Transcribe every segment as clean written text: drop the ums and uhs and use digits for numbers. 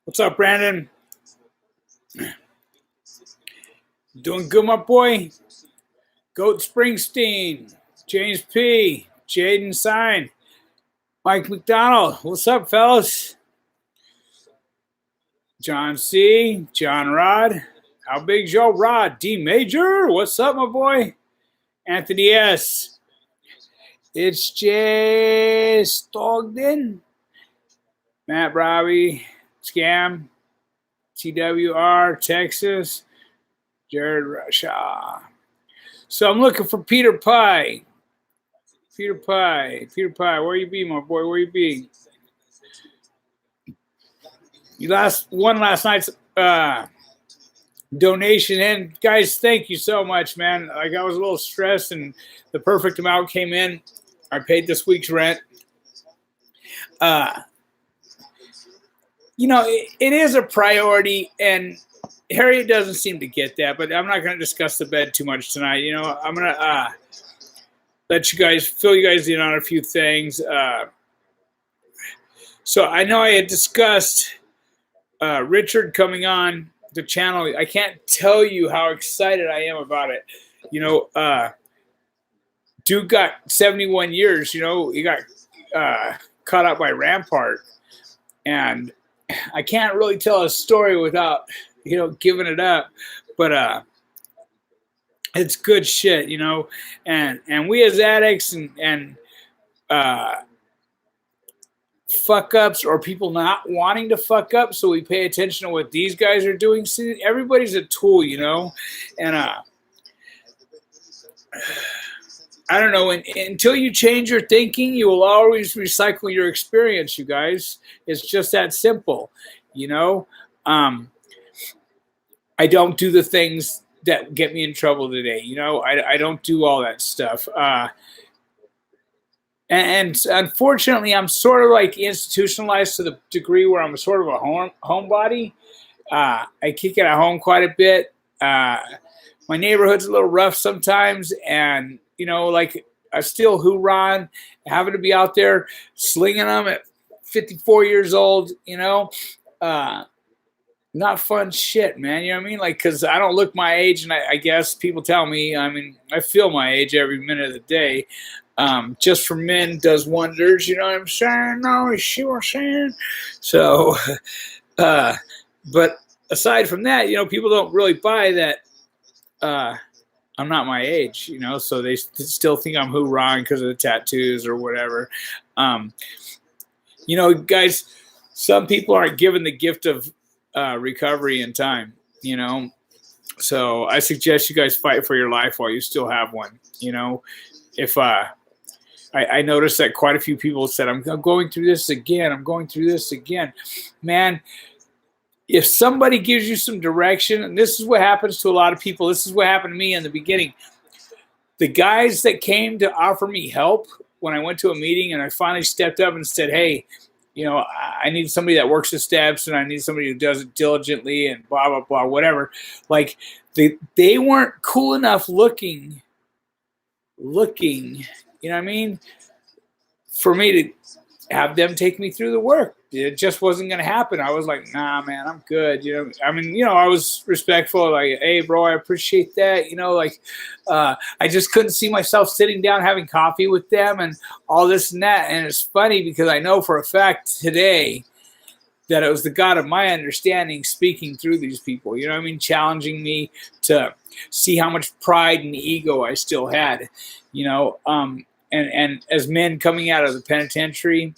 What's up, Brandon? Doing good, my boy. Goat Springsteen, James P, Jaden Sign, Mike McDonald. What's up, fellas? John C, John Rod. How big's your rod? D Major. What's up, my boy? Anthony S. It's Jay Stogden. Matt Robbie, Scam, TWR, Texas, Jared Russia. So I'm looking for Peter Pie. Peter Pie, where you be, my boy? Where you be? You won last night's donation, and guys, thank you so much, man. Like I was a little stressed, and the perfect amount came in. I paid this week's rent. It is a priority, and Harriet doesn't seem to get that, but I'm not going to discuss the bed too much tonight. I'm going to let you guys fill you guys in on a few things. So I know I had discussed Richard coming on the channel. I can't tell you how excited I am about it. Dude got 71 years. He got caught up by Rampart, and I can't really tell a story without giving it up, but it's good shit, and we as addicts and fuck ups, or people not wanting to fuck up, so we pay attention to what these guys are doing. See, everybody's a tool, and I don't know, until you change your thinking, you will always recycle your experience, you guys. It's just that simple, I don't do the things that get me in trouble today. I don't do all that stuff. And unfortunately, I'm sort of like institutionalized to the degree where I'm sort of a homebody. I kick it at home quite a bit. My neighborhood's a little rough sometimes, and I still hoorah, having to be out there slinging them at 54 years old. Not fun shit, man. You know what I mean? Because I don't look my age, and I guess people tell me, I feel my age every minute of the day. Just for men does wonders, you know what I'm saying? No, you see what I'm saying? So, but aside from that, people don't really buy that I'm not my age, so they still think I'm hoorahing because of the tattoos or whatever. Guys, some people aren't given the gift of recovery in time, so I suggest you guys fight for your life while you still have one. If I noticed that quite a few people said, I'm going through this again, man, if somebody gives you some direction, and this is what happens to a lot of people, this is what happened to me in the beginning. The guys that came to offer me help when I went to a meeting and I finally stepped up and said, hey, I need somebody that works the steps, and I need somebody who does it diligently, and blah, blah, blah, whatever. Like, they weren't cool enough looking, you know what I mean, for me to have them take me through the work. It just wasn't going to happen. I was like, nah, man, I'm good. I was respectful. Like, hey, bro, I appreciate that. I just couldn't see myself sitting down having coffee with them and all this and that. And it's funny because I know for a fact today that it was the God of my understanding speaking through these people, challenging me to see how much pride and ego I still had, and as men coming out of the penitentiary,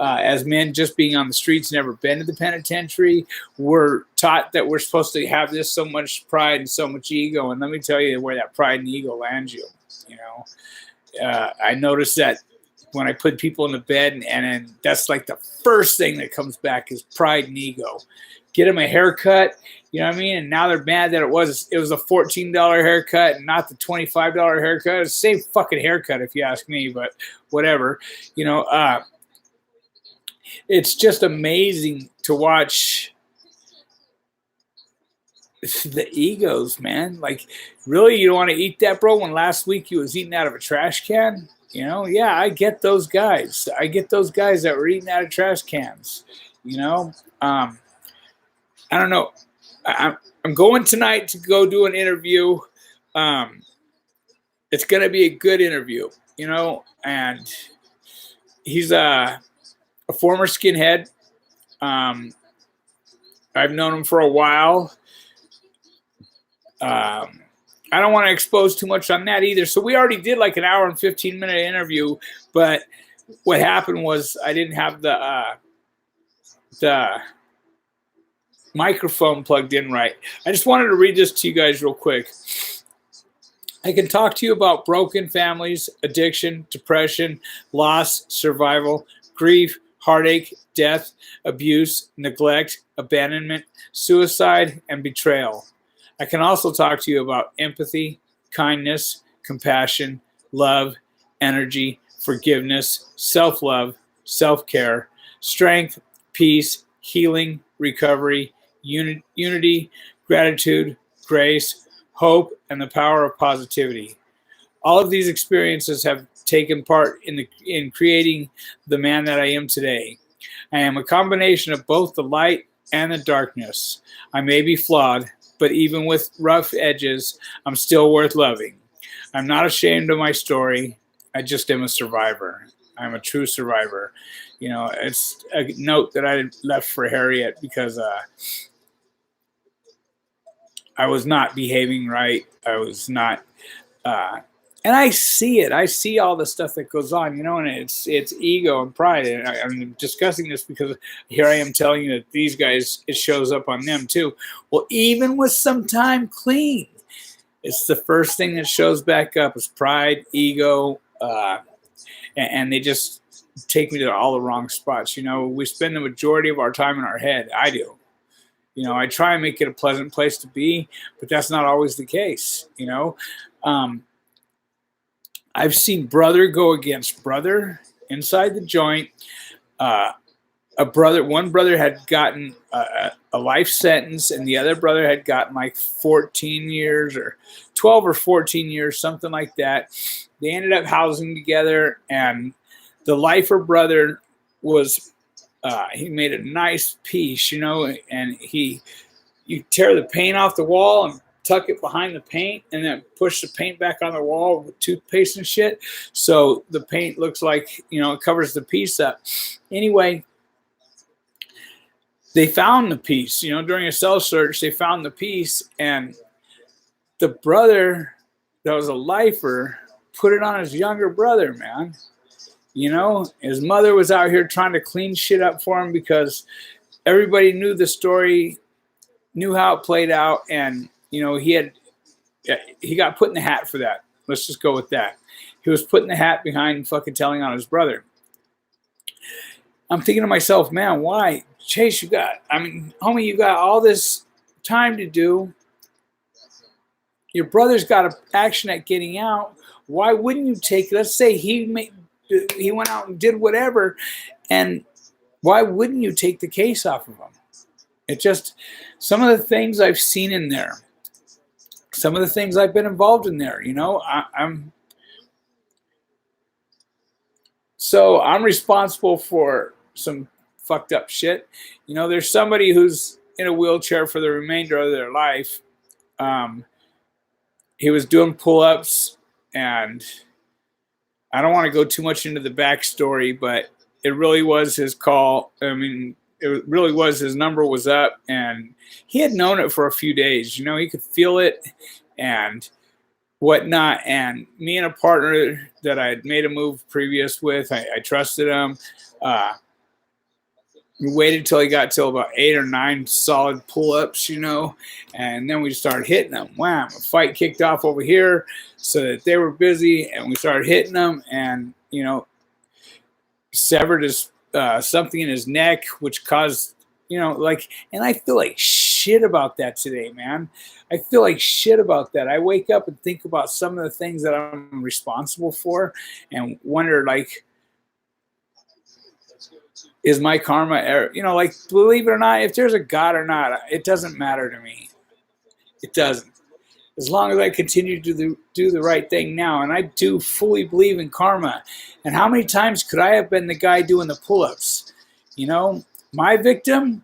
as men just being on the streets, never been to the penitentiary, we're taught that we're supposed to have this so much pride and so much ego. And let me tell you where that pride and ego lands you. I noticed that when I put people in the bed, and that's like the first thing that comes back is pride and ego. Get them a haircut, you know what I mean? And now they're mad that it was a $14 haircut and not the $25 haircut. It's the same fucking haircut if you ask me, but whatever. It's just amazing to watch the egos, man. Like, really, you don't want to eat that, bro, when last week you was eating out of a trash can? You know, yeah, I get those guys. I get those guys that were eating out of trash cans. You know, I don't know. I'm going tonight to go do an interview. Um, it's going to be a good interview, you know, and he's a former skinhead. Um, I've known him for a while. I don't want to expose too much on that either. So we already did like an hour and 15-minute interview, but what happened was I didn't have the microphone plugged in right. I just wanted to read this to you guys real quick. I can talk to you about broken families, addiction, depression, loss, survival, grief, heartache, death, abuse, neglect, abandonment, suicide, and betrayal. I can also talk to you about empathy, kindness, compassion, love, energy, forgiveness, self-love, self-care, strength, peace, healing, recovery, unity, gratitude, grace, hope, and the power of positivity. All of these experiences have taken part in creating the man that I am today. I am a combination of both the light and the darkness. I may be flawed, but even with rough edges, I'm still worth loving. I'm not ashamed of my story. I just am a survivor. I'm a true survivor. You know, it's a note that I left for Harriet because I was not behaving right. I was not, and I see it. I see all the stuff that goes on, you know, and it's ego and pride. And I'm discussing this because here I am telling you that these guys, it shows up on them too. Well, even with some time clean, it's the first thing that shows back up is pride, ego, and they just take me to all the wrong spots. You know, we spend the majority of our time in our head. I do. You know, I try and make it a pleasant place to be, but that's not always the case. You know, I've seen brother go against brother inside the joint. One brother had gotten a life sentence, and the other brother had gotten like 14 years or 12 or 14 years, something like that. They ended up housing together, and the lifer brother was, he made a nice piece, you know, and you tear the paint off the wall and tuck it behind the paint and then push the paint back on the wall with toothpaste and shit. So the paint looks like, you know, it covers the piece up. Anyway, they found the piece, you know, during a cell search, they found the piece, and the brother that was a lifer put it on his younger brother, man. You know, his mother was out here trying to clean shit up for him because everybody knew the story, knew how it played out, and, you know, he got put in the hat for that. Let's just go with that. He was put in the hat behind fucking telling on his brother. I'm thinking to myself, man, why? Chase, homie, you got all this time to do. Your brother's got an action at getting out. Why wouldn't you take, let's say he went out and did whatever, and why wouldn't you take the case off of him? It just, some of the things I've seen in there, some of the things I've been involved in there, you know, I'm responsible for some fucked up shit. You know, there's somebody who's in a wheelchair for the remainder of their life. He was doing pull-ups, and I don't want to go too much into the backstory, but it really was his call. I mean, it really was, his number was up, and he had known it for a few days. You know, he could feel it and whatnot. And me and a partner that I had made a move previous with, I trusted him. We waited till he got till about 8 or 9 solid pull-ups, you know, and then we started hitting them. Wham! A fight kicked off over here so that they were busy, and we started hitting them, and, you know, severed his something in his neck, which caused, you know, like, and I feel like shit about that today, man. I feel like shit about that. I wake up and think about some of the things that I'm responsible for and wonder, like, is my karma, you know, like, believe it or not, if there's a God or not, it doesn't matter to me. It doesn't. as long as I continue to do the right thing now. And I do fully believe in karma. And how many times could I have been the guy doing the pull-ups? You know, my victim,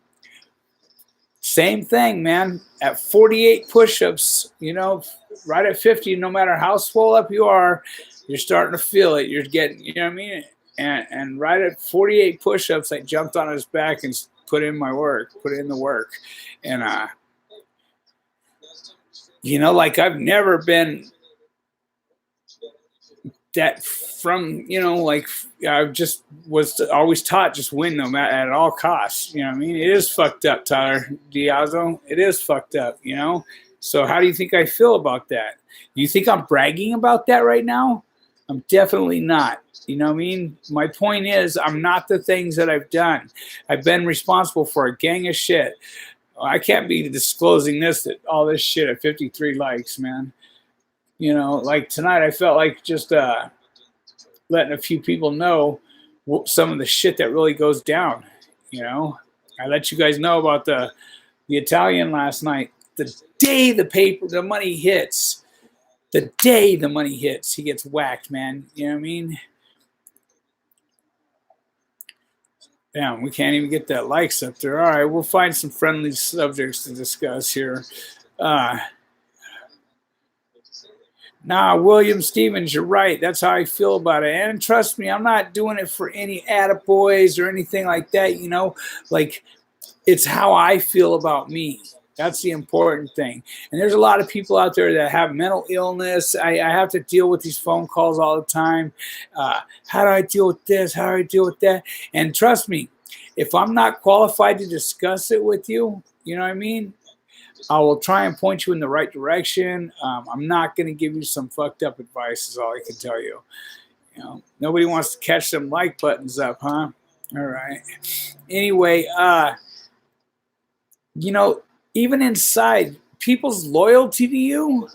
same thing, man. At 48 push-ups, you know, right at 50, no matter how swole up you are, you're starting to feel it. You're getting, you know what I mean? And right at 48 push-ups, I jumped on his back and put in the work. And, you know, like I've never been that from, you know, like I just was always taught just win no matter at all costs. You know what I mean? It is fucked up, Tyler Diazzo. It is fucked up, you know? So how do you think I feel about that? You think I'm bragging about that right now? I'm definitely not. You know what I mean? My point is I'm not the things that I've done. I've been responsible for a gang of shit. I can't be disclosing all this shit at 53 likes, man. You know, like tonight I felt like just letting a few people know some of the shit that really goes down. You know, I let you guys know about the Italian last night. The day the money hits, he gets whacked, man. You know what I mean? Damn, we can't even get that likes up there. All right, we'll find some friendly subjects to discuss here. Nah, William Stevens, you're right. That's how I feel about it. And trust me, I'm not doing it for any attaboys or anything like that, you know? Like, it's how I feel about me. That's the important thing. And there's a lot of people out there that have mental illness. I have to deal with these phone calls all the time. How do I deal with this? How do I deal with that? And trust me, if I'm not qualified to discuss it with you, you know what I mean? I will try and point you in the right direction. I'm not going to give you some fucked up advice is all I can tell you. You know, nobody wants to catch them like buttons up, huh? All right. Anyway, you know, even inside, people's loyalty to you,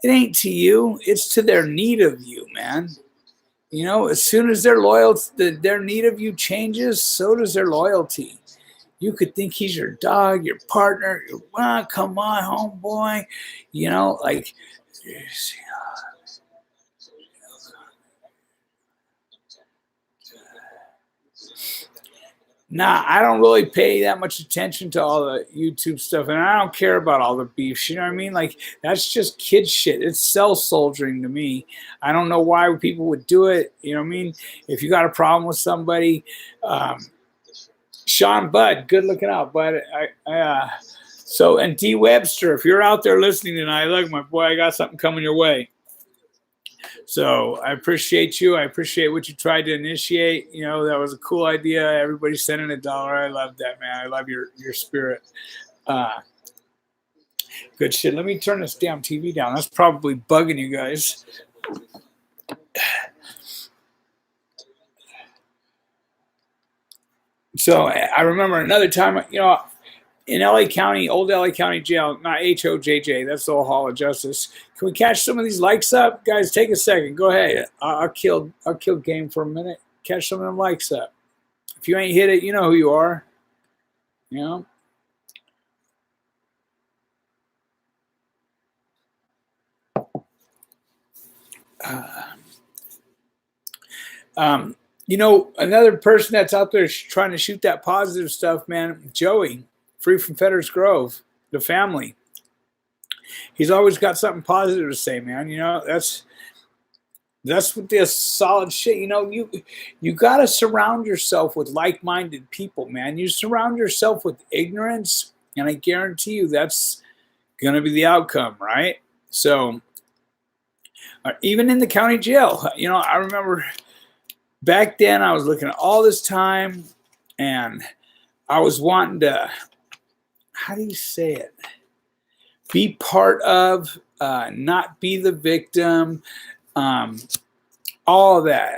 it ain't to you. It's to their need of you, man. You know, as soon as their need of you changes, so does their loyalty. You could think he's your dog, your partner. Come on, homeboy. You know, like, nah, I don't really pay that much attention to all the YouTube stuff, and I don't care about all the beefs. You know what I mean? Like, that's just kid shit. It's cell soldiering to me. I don't know why people would do it. You know what I mean? If you got a problem with somebody, Sean Budd, good looking out, Bud. So, and D Webster, if you're out there listening tonight, look, my boy, I got something coming your way. So I appreciate you. I appreciate what you tried to initiate. You know, that was a cool idea. Everybody sending $1. I love that, man. I love your spirit. Good shit. Let me turn this damn TV down. That's probably bugging you guys. So I remember another time, you know, in LA County, old LA County jail, not HOJJ, that's the whole Hall of Justice. Can we catch some of these likes up? Guys, take a second. Go ahead. I'll kill game for a minute. Catch some of them likes up. If you ain't hit it, you know who you are. You know? You know, another person that's out there trying to shoot that positive stuff, man, Joey, Free from Fetters Grove, the family. He's always got something positive to say, man. You know, that's what this solid shit. You know, you got to surround yourself with like-minded people, man. You surround yourself with ignorance, and I guarantee you that's going to be the outcome, right? So, even in the county jail, you know, I remember back then I was looking at all this time, and I was wanting to, how do you say it? Be part of, not be the victim, all of that.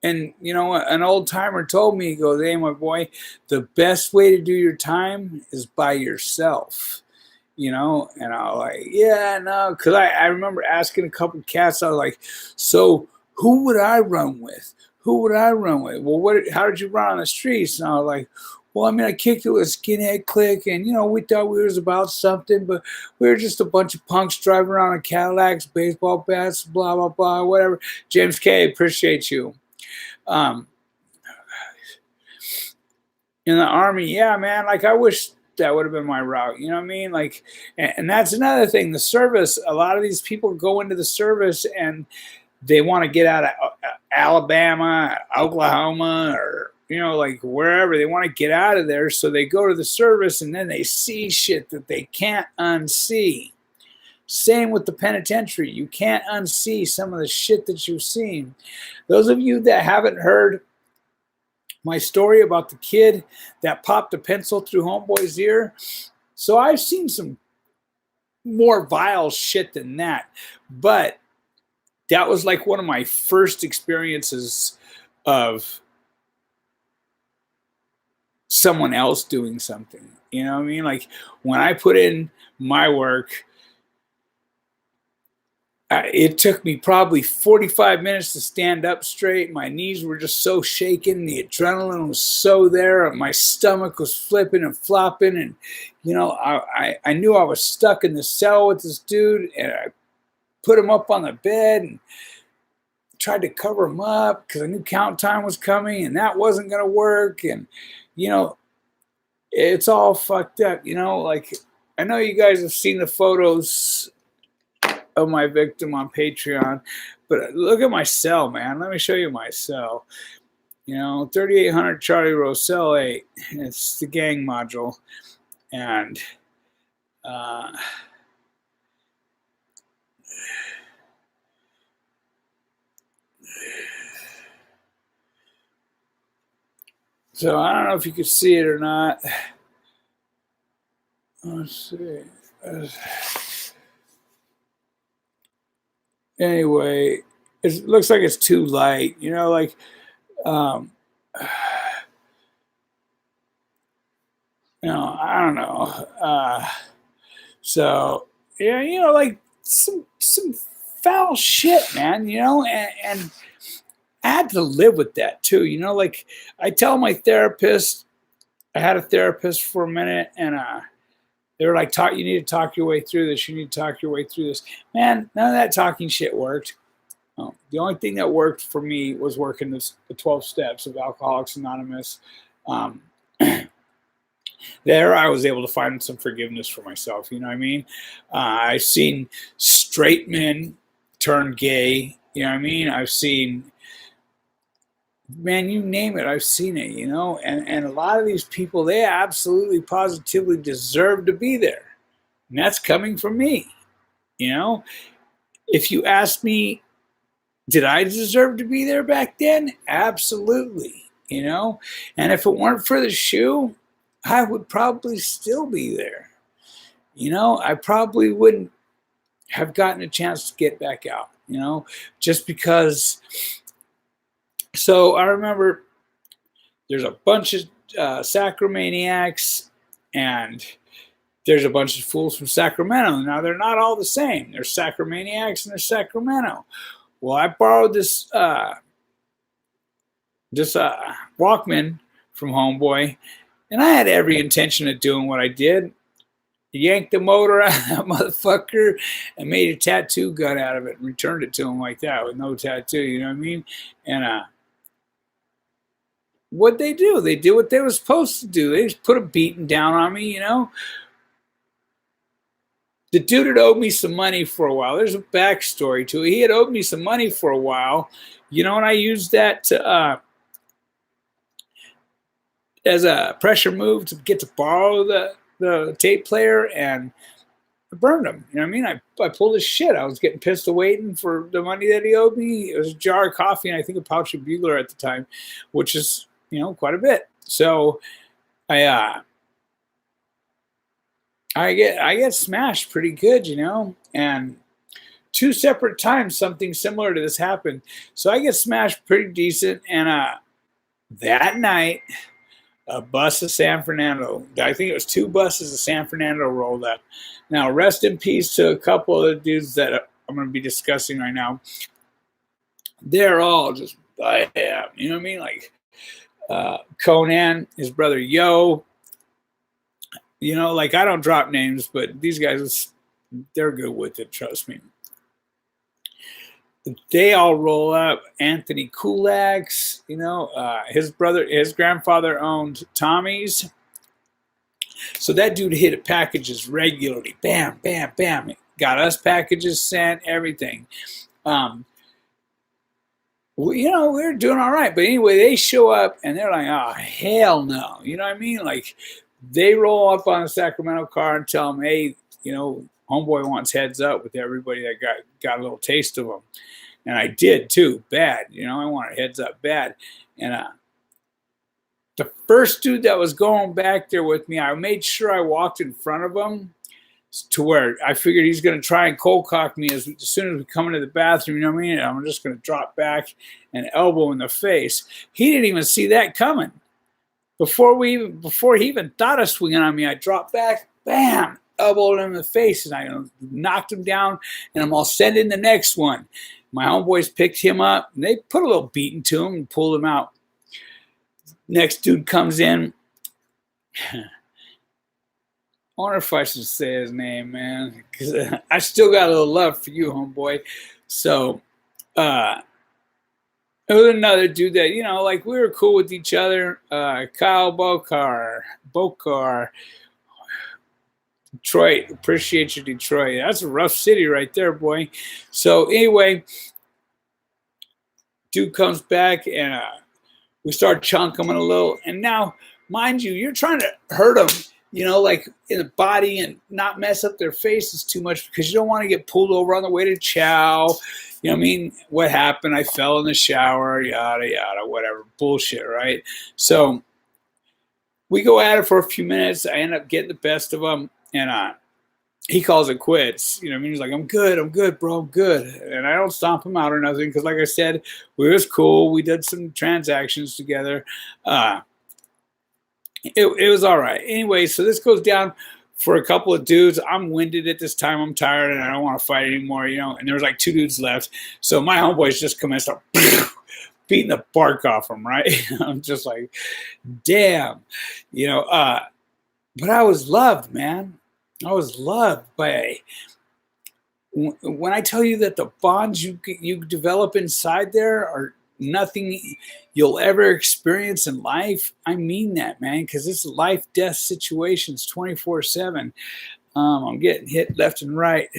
And you know, an old timer told me, he goes, hey, my boy, the best way to do your time is by yourself. You know, and I was like, yeah, no, because I remember asking a couple of cats, I was like, so who would I run with? Who would I run with? Well, how did you run on the streets? And I was like, well, I mean, I kicked it with a skinhead clique, and, we thought we was about something, but we were just a bunch of punks driving around in Cadillacs, baseball bats, blah, blah, blah, whatever. James K., appreciate you. Um, in the Army, yeah, man, like, I wish that would have been my route. You know what I mean? Like, and that's another thing. The service, a lot of these people go into the service and they want to get out of Alabama, Oklahoma, or, like wherever. They want to get out of there. So they go to the service and then they see shit that they can't unsee. Same with the penitentiary. You can't unsee some of the shit that you've seen. Those of you that haven't heard my story about the kid that popped a pencil through homeboy's ear. So I've seen some more vile shit than that. But that was like one of my first experiences of someone else doing something. You know what I mean? Like, when I put in my work, it took me probably 45 minutes to stand up straight. My knees were just so shaken. The adrenaline was so there. My stomach was flipping and flopping. And, I knew I was stuck in the cell with this dude. And I put him up on the bed and tried to cover him up because I knew count time was coming. And that wasn't going to work. And, it's all fucked up. Like, I know you guys have seen the photos of my victim on Patreon, but look at my cell, man. Let me show you my cell. 3800 Charlie Rose, cell 8. It's the gang module, and so I don't know if you could see it or not. Let's see. Anyway, it looks like it's too light, I don't know. So yeah, like some foul shit, man, and I had to live with that too, like I tell my therapist, I had a therapist for a minute, and they were like, you need to talk your way through this. You need to talk your way through this. Man, none of that talking shit worked. The only thing that worked for me was working the 12 steps of Alcoholics Anonymous. There, I was able to find some forgiveness for myself. You know what I mean? I've seen straight men turn gay. You know what I mean? I've seen, man, you name it, I've seen it, and a lot of these people, they absolutely positively deserve to be there. And that's coming from me. If you ask me, did I deserve to be there back then? Absolutely. And if it weren't for the shoe, I would probably still be there. I probably wouldn't have gotten a chance to get back out, just because. So I remember there's a bunch of sacromaniacs, and there's a bunch of fools from Sacramento. Now, they're not all the same. There's sacromaniacs and there's Sacramento. Well, I borrowed this Walkman from homeboy, and I had every intention of doing what I did. Yanked the motor out of that motherfucker and made a tattoo gun out of it and returned it to him like that with no tattoo, you know what I mean? And what'd they do? They did what they were supposed to do. They just put a beating down on me, The dude had owed me some money for a while. There's a backstory to it. He had owed me some money for a while, and I used that to as a pressure move to get to borrow the tape player, and I burned him. You know what I mean? I pulled his shit. I was getting pissed waiting for the money that he owed me. It was a jar of coffee and I think a pouch of Bugler at the time, which is, quite a bit. So I get smashed pretty good, and 2 separate times something similar to this happened. So I get smashed pretty decent, and that night, a bus of San Fernando, I think it was 2 buses of San Fernando rolled up. Now, rest in peace to a couple of the dudes that I'm going to be discussing right now. They're all just, you know what I mean? Like, Conan, his brother Yo. Like I don't drop names, but these guys, they're good with it. Trust me. They all roll up. Anthony Kulak's, his grandfather owned Tommy's. So that dude hit packages regularly. Bam, bam, bam. Got us packages sent, everything. We're doing all right. But anyway, they show up and they're like, oh, hell no. You know what I mean? Like, they roll up on a Sacramento car and tell them, hey, homeboy wants heads up with everybody that got a little taste of them. And I did too, bad. I wanted heads up bad. And the first dude that was going back there with me, I made sure I walked in front of him to where I figured he's going to try and cold cock me as soon as we come into the bathroom. You know what I mean? And I'm just going to drop back and elbow in the face. He didn't even see that coming. Before he even thought of swinging on me, I dropped back, bam, elbowed him in the face, and I knocked him down, and I'm all sending the next one. My homeboys picked him up, and they put a little beating to him and pulled him out. Next dude comes in. I wonder if I should say his name, man, because I still got a little love for you, homeboy. So, it was another dude that, like we were cool with each other. Kyle Bokar, Detroit. Appreciate you, Detroit. That's a rough city right there, boy. So anyway, dude comes back and we start chunking him a little. And now, mind you, you're trying to hurt him, like in the body and not mess up their faces too much because you don't want to get pulled over on the way to chow. You know what I mean? What happened? I fell in the shower, yada, yada, whatever. Bullshit, right? So we go at it for a few minutes. I end up getting the best of him. And he calls it quits. You know what I mean? He's like, I'm good, bro, I'm good. And I don't stomp him out or nothing because, like I said, we was cool. We did some transactions together. It was all right. Anyway, so this goes down for a couple of dudes. I'm winded at this time. I'm tired and I don't want to fight anymore, And there's like 2 dudes left. So my homeboys just come and start beating the bark off them, right? I'm just like, damn, but I was loved, man. I was loved by. When I tell you that the bonds you develop inside there are nothing you'll ever experience in life, I mean that, man, because it's life-death situations 24/7. I'm getting hit left and right.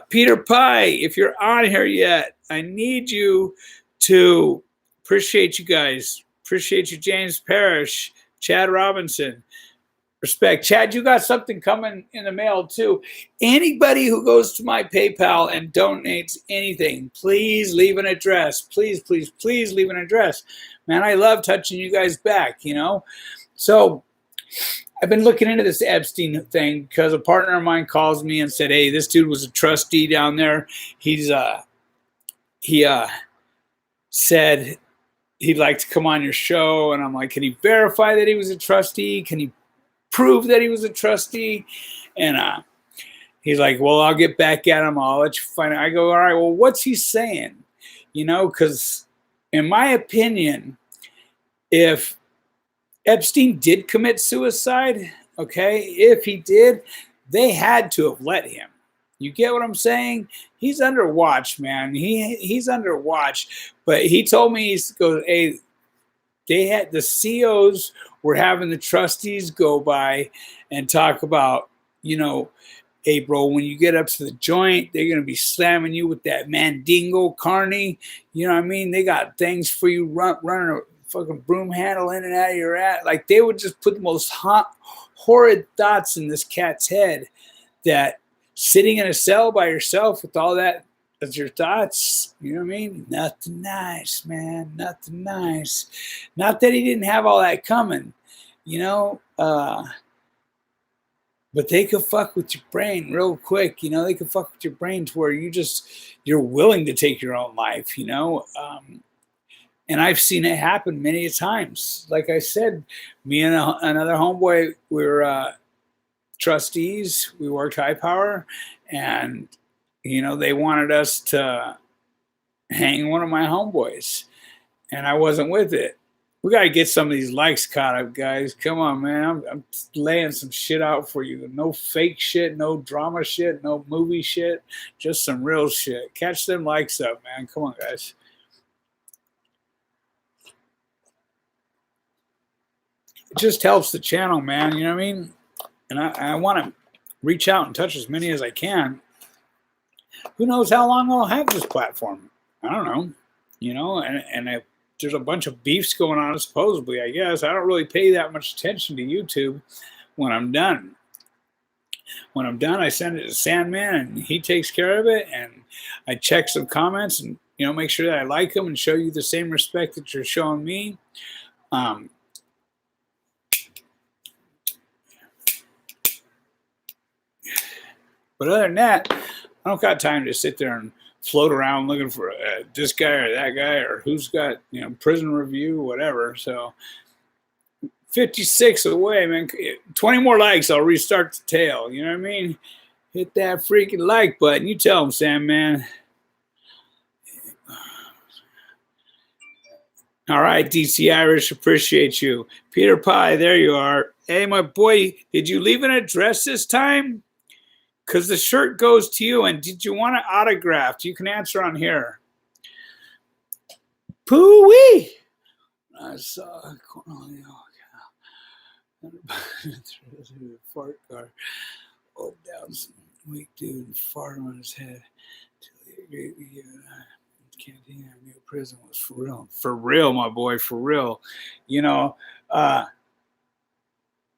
Peter Pie, if you're on here yet, I need you to appreciate you guys. Appreciate you, James Parrish, Chad Robinson. Respect. Chad, you got something coming in the mail too. Anybody who goes to my PayPal and donates anything, please leave an address. Please, please, please leave an address. Man, I love touching you guys back, So I've been looking into this Epstein thing because a partner of mine calls me and said, hey, this dude was a trustee down there. He said he'd like to come on your show. And I'm like, can he verify that he was a trustee? Can he prove that he was a trustee? And he's like, well, I'll get back at him. I'll let you find out. I go, all right, well, what's he saying? Because in my opinion, if Epstein did commit suicide, okay, if he did, they had to have let him. You get what I'm saying? He's under watch, man. He's under watch. But he told me, he goes, hey, they had the COs were having the trustees go by and talk about, hey, bro, when you get up to the joint, they're going to be slamming you with that Mandingo Carney. You know what I mean? They got things for you running a fucking broom handle in and out of your ass. Like, they would just put the most horrid thoughts in this cat's head that sitting in a cell by yourself with all that as your thoughts, you know what I mean? Nothing nice, man. Nothing nice. Not that he didn't have all that coming, but they could fuck with your brain real quick. They could fuck with your brain to where you're willing to take your own life, and I've seen it happen many times. Like I said, me and another homeboy, we were trustees. We worked high power, and they wanted us to hang one of my homeboys, and I wasn't with it. We got to get some of these likes caught up, guys. Come on, man. I'm laying some shit out for you. No fake shit, no drama shit, no movie shit. Just some real shit. Catch them likes up, man. Come on, guys. It just helps the channel, man. You know what I mean? And I want to reach out and touch as many as I can. Who knows how long I'll have this platform? I don't know. You know, and there's a bunch of beefs going on, supposedly, I guess. I don't really pay that much attention to YouTube when I'm done. When I'm done, I send it to Sandman, and he takes care of it, and I check some comments and, you know, make sure that I like them and show you the same respect that you're showing me. But other than that, I don't got time to sit there and float around looking for this guy or that guy or who's got, you know, prison review, whatever. So 56 away, man. 20 more likes, I'll restart the tail. You know what I mean? Hit that freaking like button. You tell him, Sam, man. All right, DC Irish, appreciate you. Peter Pie, there you are. Hey, my boy, did you leave an address this time? Because the shirt goes to you, and did you want it autographed? You can answer on here. Pooh-wee! I saw Cornelio through the fart car. Hold down some weak dude and fart on his head. You and I can't think I knew prison was for real. For real, my boy, for real. You know,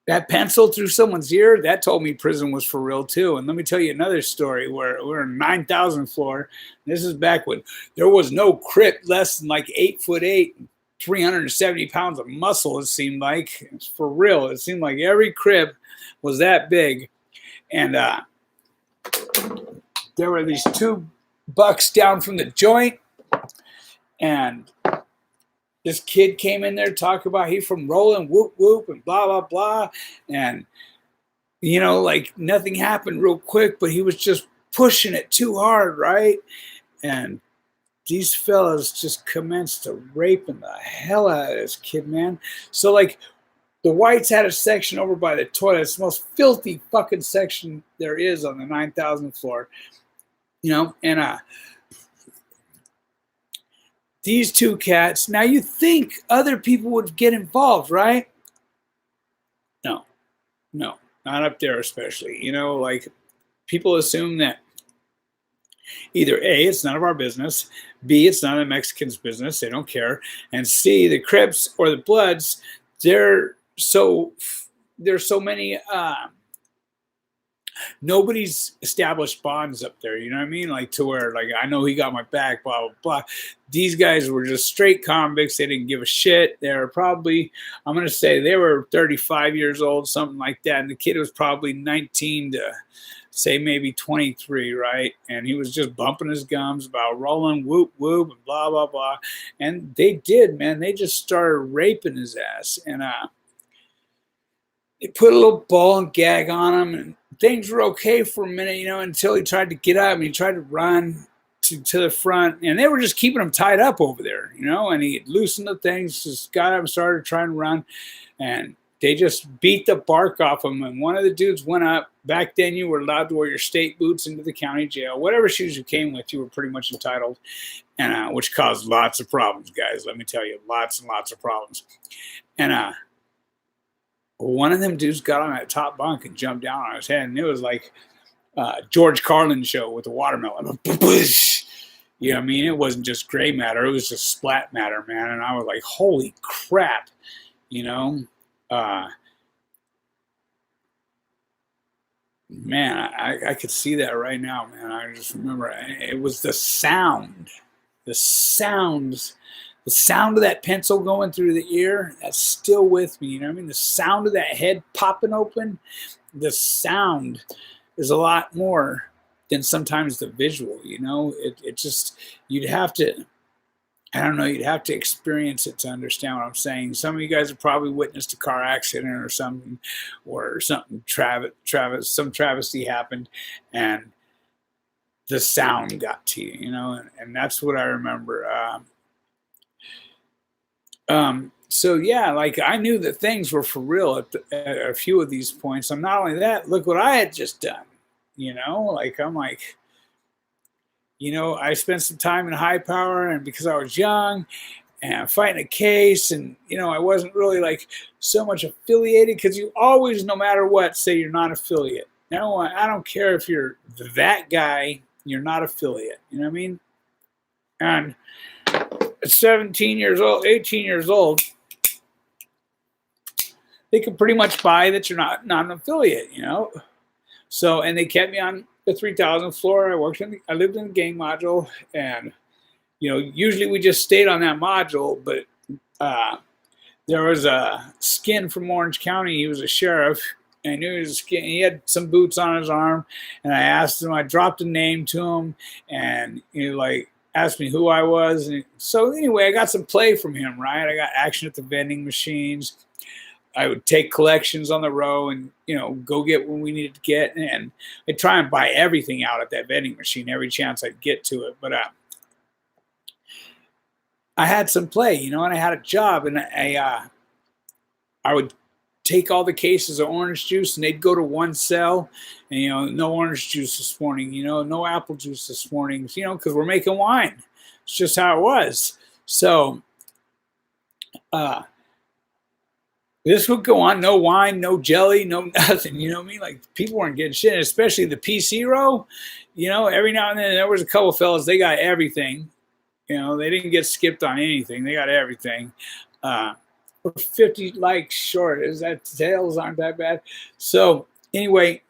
that pencil through someone's ear, that told me prison was for real too. And let me tell you another story where we're in 9,000th floor. This is back when there was no crypt less than like 8'8", 370 pounds of muscle, it seemed like. It's for real. It seemed like every crib was that big. And there were these two bucks down from the joint. And this kid came in there talking about he from rolling whoop whoop and blah blah blah, and you know, like nothing happened real quick, but he was just pushing it too hard, right? And these fellas just commenced to raping the hell out of this kid, man. So like the whites had a section over by the toilet. It's the most filthy fucking section there is on the 9,000th floor, you know, and these two cats, now you think other people would get involved, right? No, not up there especially. You know, like people assume that either A, it's none of our business, B, it's none of the Mexicans' business, they don't care, and C, the Crips or the Bloods, there's so many nobody's established bonds up there, you know what I mean? Like to where, like, I know he got my back, blah, blah, blah. These guys were just straight convicts. They didn't give a shit. They were probably, I'm going to say they were 35 years old, something like that. And the kid was probably 19 to say maybe 23, right? And he was just bumping his gums about rolling whoop, whoop, and blah, blah, blah. And they did, man. They just started raping his ass. And they put a little ball and gag on him, and things were okay for a minute, you know, until he tried to get up and he tried to run to the front, and they were just keeping him tied up over there, you know, and he loosened the things, just got up and started trying to run, and they just beat the bark off him. And one of the dudes went up. Back then, you were allowed to wear your state boots into the county jail. Whatever shoes you came with, you were pretty much entitled, and which caused lots of problems, guys. Let me tell you, lots and lots of problems. And one of them dudes got on that top bunk and jumped down on his head, and it was like George Carlin show with the watermelon. You know what I mean? It wasn't just gray matter. It was just splat matter, man. And I was like, holy crap, you know? Man, I could see that right now, man. I just remember it was the sound. The sounds. The sound of that pencil going through the ear, that's still with me. You know what I mean? The sound of that head popping open, the sound is a lot more than sometimes the visual, you know? It just, you'd have to, I don't know, you'd have to experience it to understand what I'm saying. Some of you guys have probably witnessed a car accident or something, some travesty happened, and the sound got to you, you know? And that's what I remember. So yeah, like I knew that things were for real at a few of these points. And not only that, look what I had just done. Like I'm like, I spent some time in high power, and because I was young and fighting a case, and I wasn't really like so much affiliated, because you always, no matter what, say you're not affiliate. No, I don't care if you're that guy, you're not affiliate. You know what I mean? And at 17 years old, 18 years old, they can pretty much buy that you're not an affiliate, So, and they kept me on the 3000 floor. I lived in the gang module, and usually we just stayed on that module, but there was a skin from Orange County. He was a sheriff. And I knew he was a skin. He had some boots on his arm, and I asked him. I dropped a name to him, and he like asked me who I was. And so anyway, I got some play from him. Right, I got action at the vending machines. I would take collections on the row, and go get what we needed to get, and I'd try and buy everything out at that vending machine every chance I'd get to it. But I had some play, and I had a job, and I would take all the cases of orange juice, and they'd go to one cell, and no orange juice this morning, no apple juice this morning, because we're making wine. It's just how it was. So this would go on, no wine, no jelly, no nothing, you know what I mean? Like, people weren't getting shit, especially the PC row. Every now and then there was a couple fellas, they got everything. They didn't get skipped on anything. They got everything. We're 50 likes short. Is that sales aren't that bad? So anyway,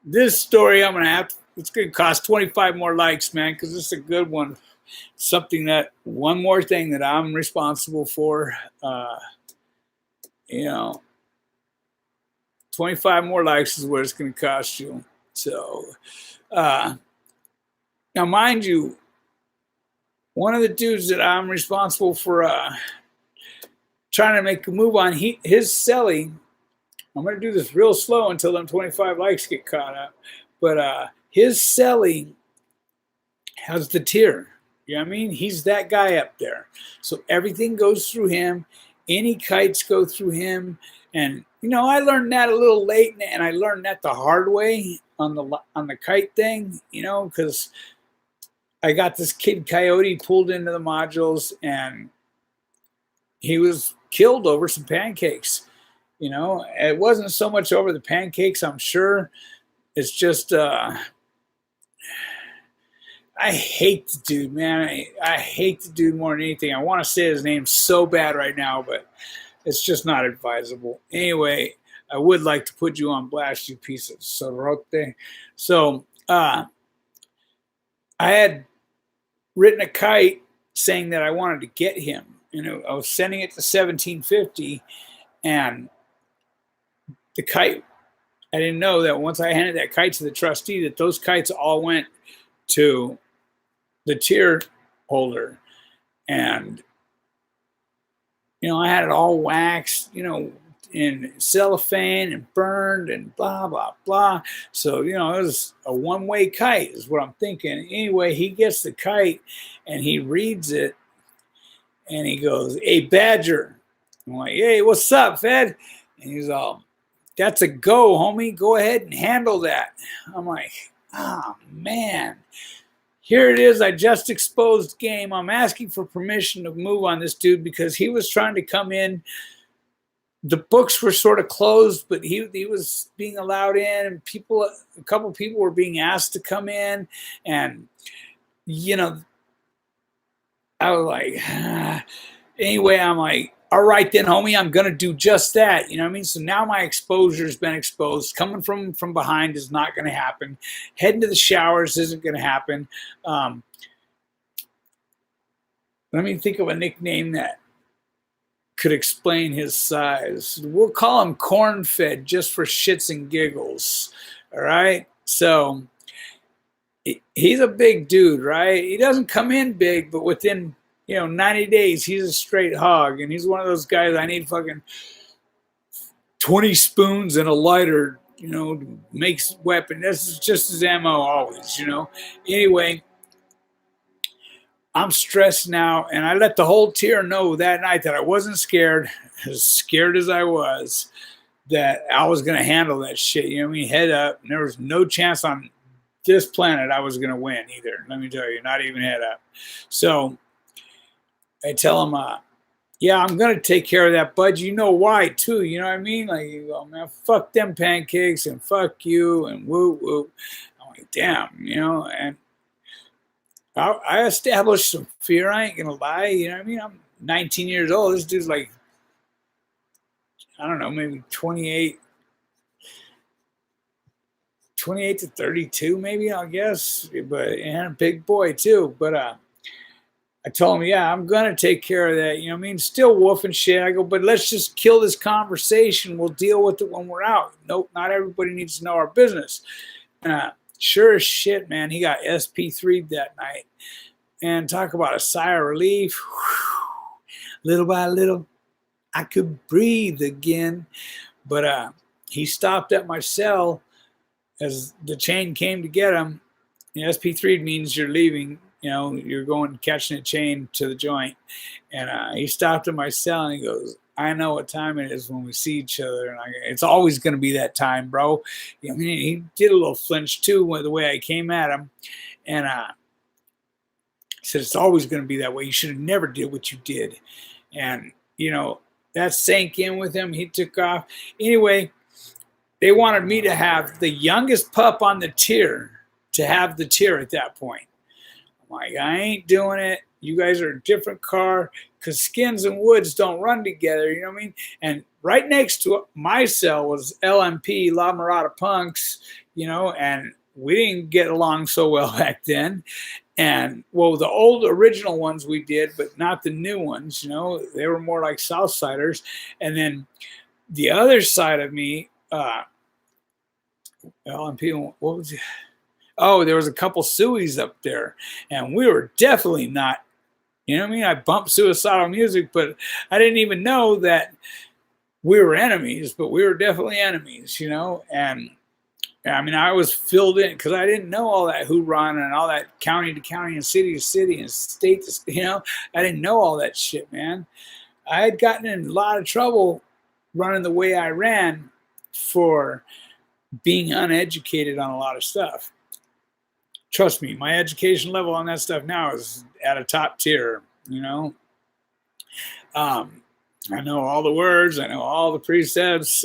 this story it's going to cost 25 more likes, man, because this is a good one. One more thing that I'm responsible for. 25 more likes is what it's going to cost you. So now, mind you, one of the dudes that I'm responsible for trying to make a move on, his cellie, I'm going to do this real slow until them 25 likes get caught up, but his cellie has the tier. You know what I mean? He's that guy up there. So everything goes through him. Any kites go through him. And, I learned that a little late, and I learned that the hard way on the kite thing, because I got this kid coyote pulled into the modules, and he was killed over some pancakes. It wasn't so much over the pancakes, I'm sure. It's just, I hate the dude, man. I hate the dude more than anything. I want to say his name so bad right now, but it's just not advisable. Anyway, I would like to put you on blast, you piece of sorote. So, I had written a kite saying that I wanted to get him. I was sending it to 1750, and the kite, I didn't know that once I handed that kite to the trustee, that those kites all went to the tier holder. And, I had it all waxed, in cellophane and burned and blah, blah, blah. So, it was a one-way kite is what I'm thinking. Anyway, he gets the kite and he reads it, and he goes, "Hey, Badger." I'm like, "Hey, what's up, Fed?" And he's all, "That's a go, homie. Go ahead and handle that." I'm like, "Oh, man. Here it is. I just exposed game. I'm asking for permission to move on this dude because he was trying to come in. The books were sort of closed, but he was being allowed in, and a couple people were being asked to come in, and I was like, anyway, I'm like, all right then, homie, I'm gonna do just that. You know what I mean? So now my exposure's been exposed. Coming from behind is not gonna happen. Heading to the showers isn't gonna happen. Let me think of a nickname that could explain his size. We'll call him Corn-Fed just for shits and giggles. All right. So he's a big dude, right? He doesn't come in big, but within 90 days, he's a straight hog. And he's one of those guys, I need fucking 20 spoons and a lighter, to make weapon. That's just his MO always, Anyway, I'm stressed now, and I let the whole tier know that night that I wasn't scared, as scared as I was, that I was going to handle that shit. You know what I mean? Head up. And there was no chance on this planet I was going to win either. Let me tell you, not even head up. So I tell him, yeah, I'm going to take care of that, bud. You know why, too. You know what I mean? Like, you go, man, fuck them pancakes and fuck you and woo woo. I'm like, damn, you know, and I established some fear. I ain't going to lie. You know what I mean? I'm 19 years old. This dude's like, I don't know, maybe 28 to 32, maybe, I guess. But, and a big boy, too. But, I told him, yeah, I'm going to take care of that. You know what I mean? Still woofing shit. I go, but let's just kill this conversation. We'll deal with it when we're out. Nope, not everybody needs to know our business. Sure as shit, man, he got SP3'd that night. And talk about a sigh of relief. Whew. Little by little, I could breathe again. But he stopped at my cell as the chain came to get him. SP3 means you're leaving. You know, you're going catching a chain to the joint. And he stopped at my cell and he goes, I know what time it is when we see each other. And it's always going to be that time, bro. I mean, he did a little flinch too with the way I came at him. And he said, it's always going to be that way. You should have never did what you did. And, you know, that sank in with him. He took off. Anyway, they wanted me to have the youngest pup on the tier to have the tier at that point. Like, I ain't doing it. You guys are a different car because Skins and Woods don't run together. You know what I mean? And right next to my cell was LMP, La Mirada Punks, you know, and we didn't get along so well back then. And, well, the old original ones we did, but not the new ones, you know. They were more like Southsiders. And then the other side of me, LMP, what was it? Oh, there was a couple Sueys up there, and we were definitely not, you know what I mean? I bumped suicidal music, but I didn't even know that we were enemies, but we were definitely enemies, you know? And I mean, I was filled in because I didn't know all that hoorah and all that county to county and city to city and state to state, you know? I didn't know all that shit, man. I had gotten in a lot of trouble running the way I ran for being uneducated on a lot of stuff. Trust me, my education level on that stuff now is at a top tier, you know. I know all the words. I know all the precepts.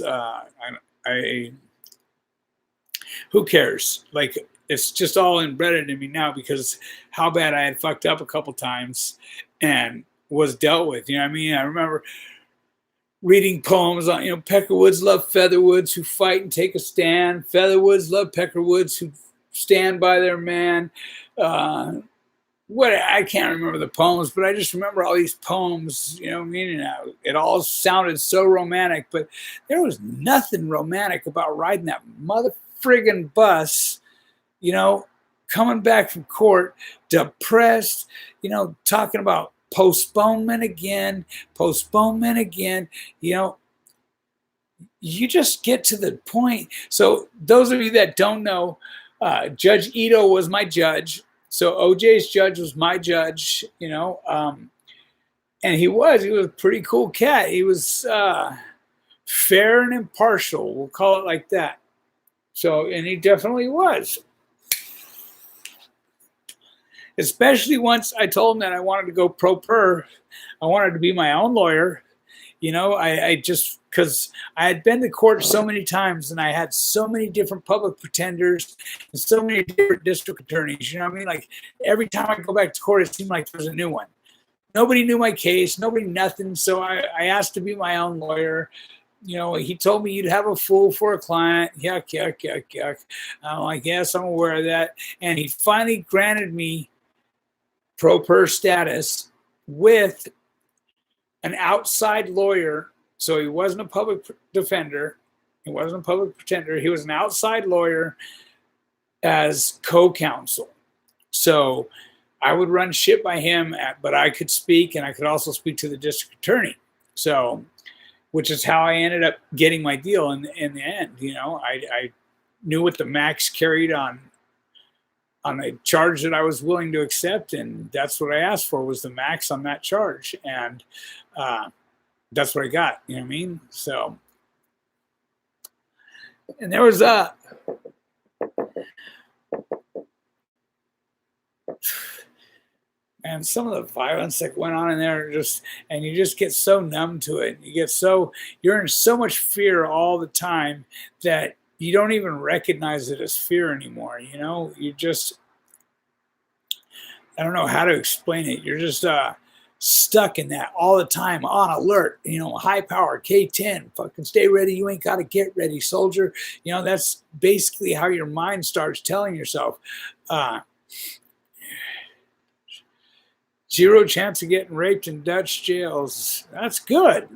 Who cares? Like, it's just all embedded in me now because how bad I had fucked up a couple times and was dealt with. You know what I mean? I remember reading poems on, you know, Peckerwoods love Featherwoods who fight and take a stand. Featherwoods love Peckerwoods who stand by their man. What I can't remember the poems, but I just remember all these poems, you know, meaning it all sounded so romantic, but there was nothing romantic about riding that mother friggin' bus, you know, coming back from court, depressed, you know, talking about postponement again, you know. You just get to the point. So those of you that don't know, Judge Ito was my judge. So OJ's judge was my judge, you know. And he was a pretty cool cat. He was fair and impartial. We'll call it like that. So, and he definitely was. Especially once I told him that I wanted to go pro per. I wanted to be my own lawyer. You know, I just, because I had been to court so many times and I had so many different public pretenders and so many different district attorneys. You know what I mean? Like, every time I go back to court, it seemed like there was a new one. Nobody knew my case, nobody, nothing. So I asked to be my own lawyer. You know, he told me you'd have a fool for a client. Yuck. I'm like, yes, I'm aware of that. And he finally granted me pro per status with an outside lawyer. So he wasn't a public defender. He wasn't a public pretender. He was an outside lawyer as co-counsel. So I would run shit by him, but I could speak, and I could also speak to the district attorney. So, which is how I ended up getting my deal in the end. You know, I knew what the max carried on on a charge that I was willing to accept, and that's what I asked for, was the max on that charge, and that's what I got. You know what I mean? So, and there was and some of the violence that went on in there, just, and you just get so numb to it. You're in so much fear all the time that you don't even recognize it as fear anymore. You know, you just, I don't know how to explain it. You're just stuck in that all the time, on alert. You know, high power, K10, fucking stay ready. You ain't got to get ready, soldier. You know, that's basically how your mind starts telling yourself. Zero chance of getting raped in Dutch jails. That's good.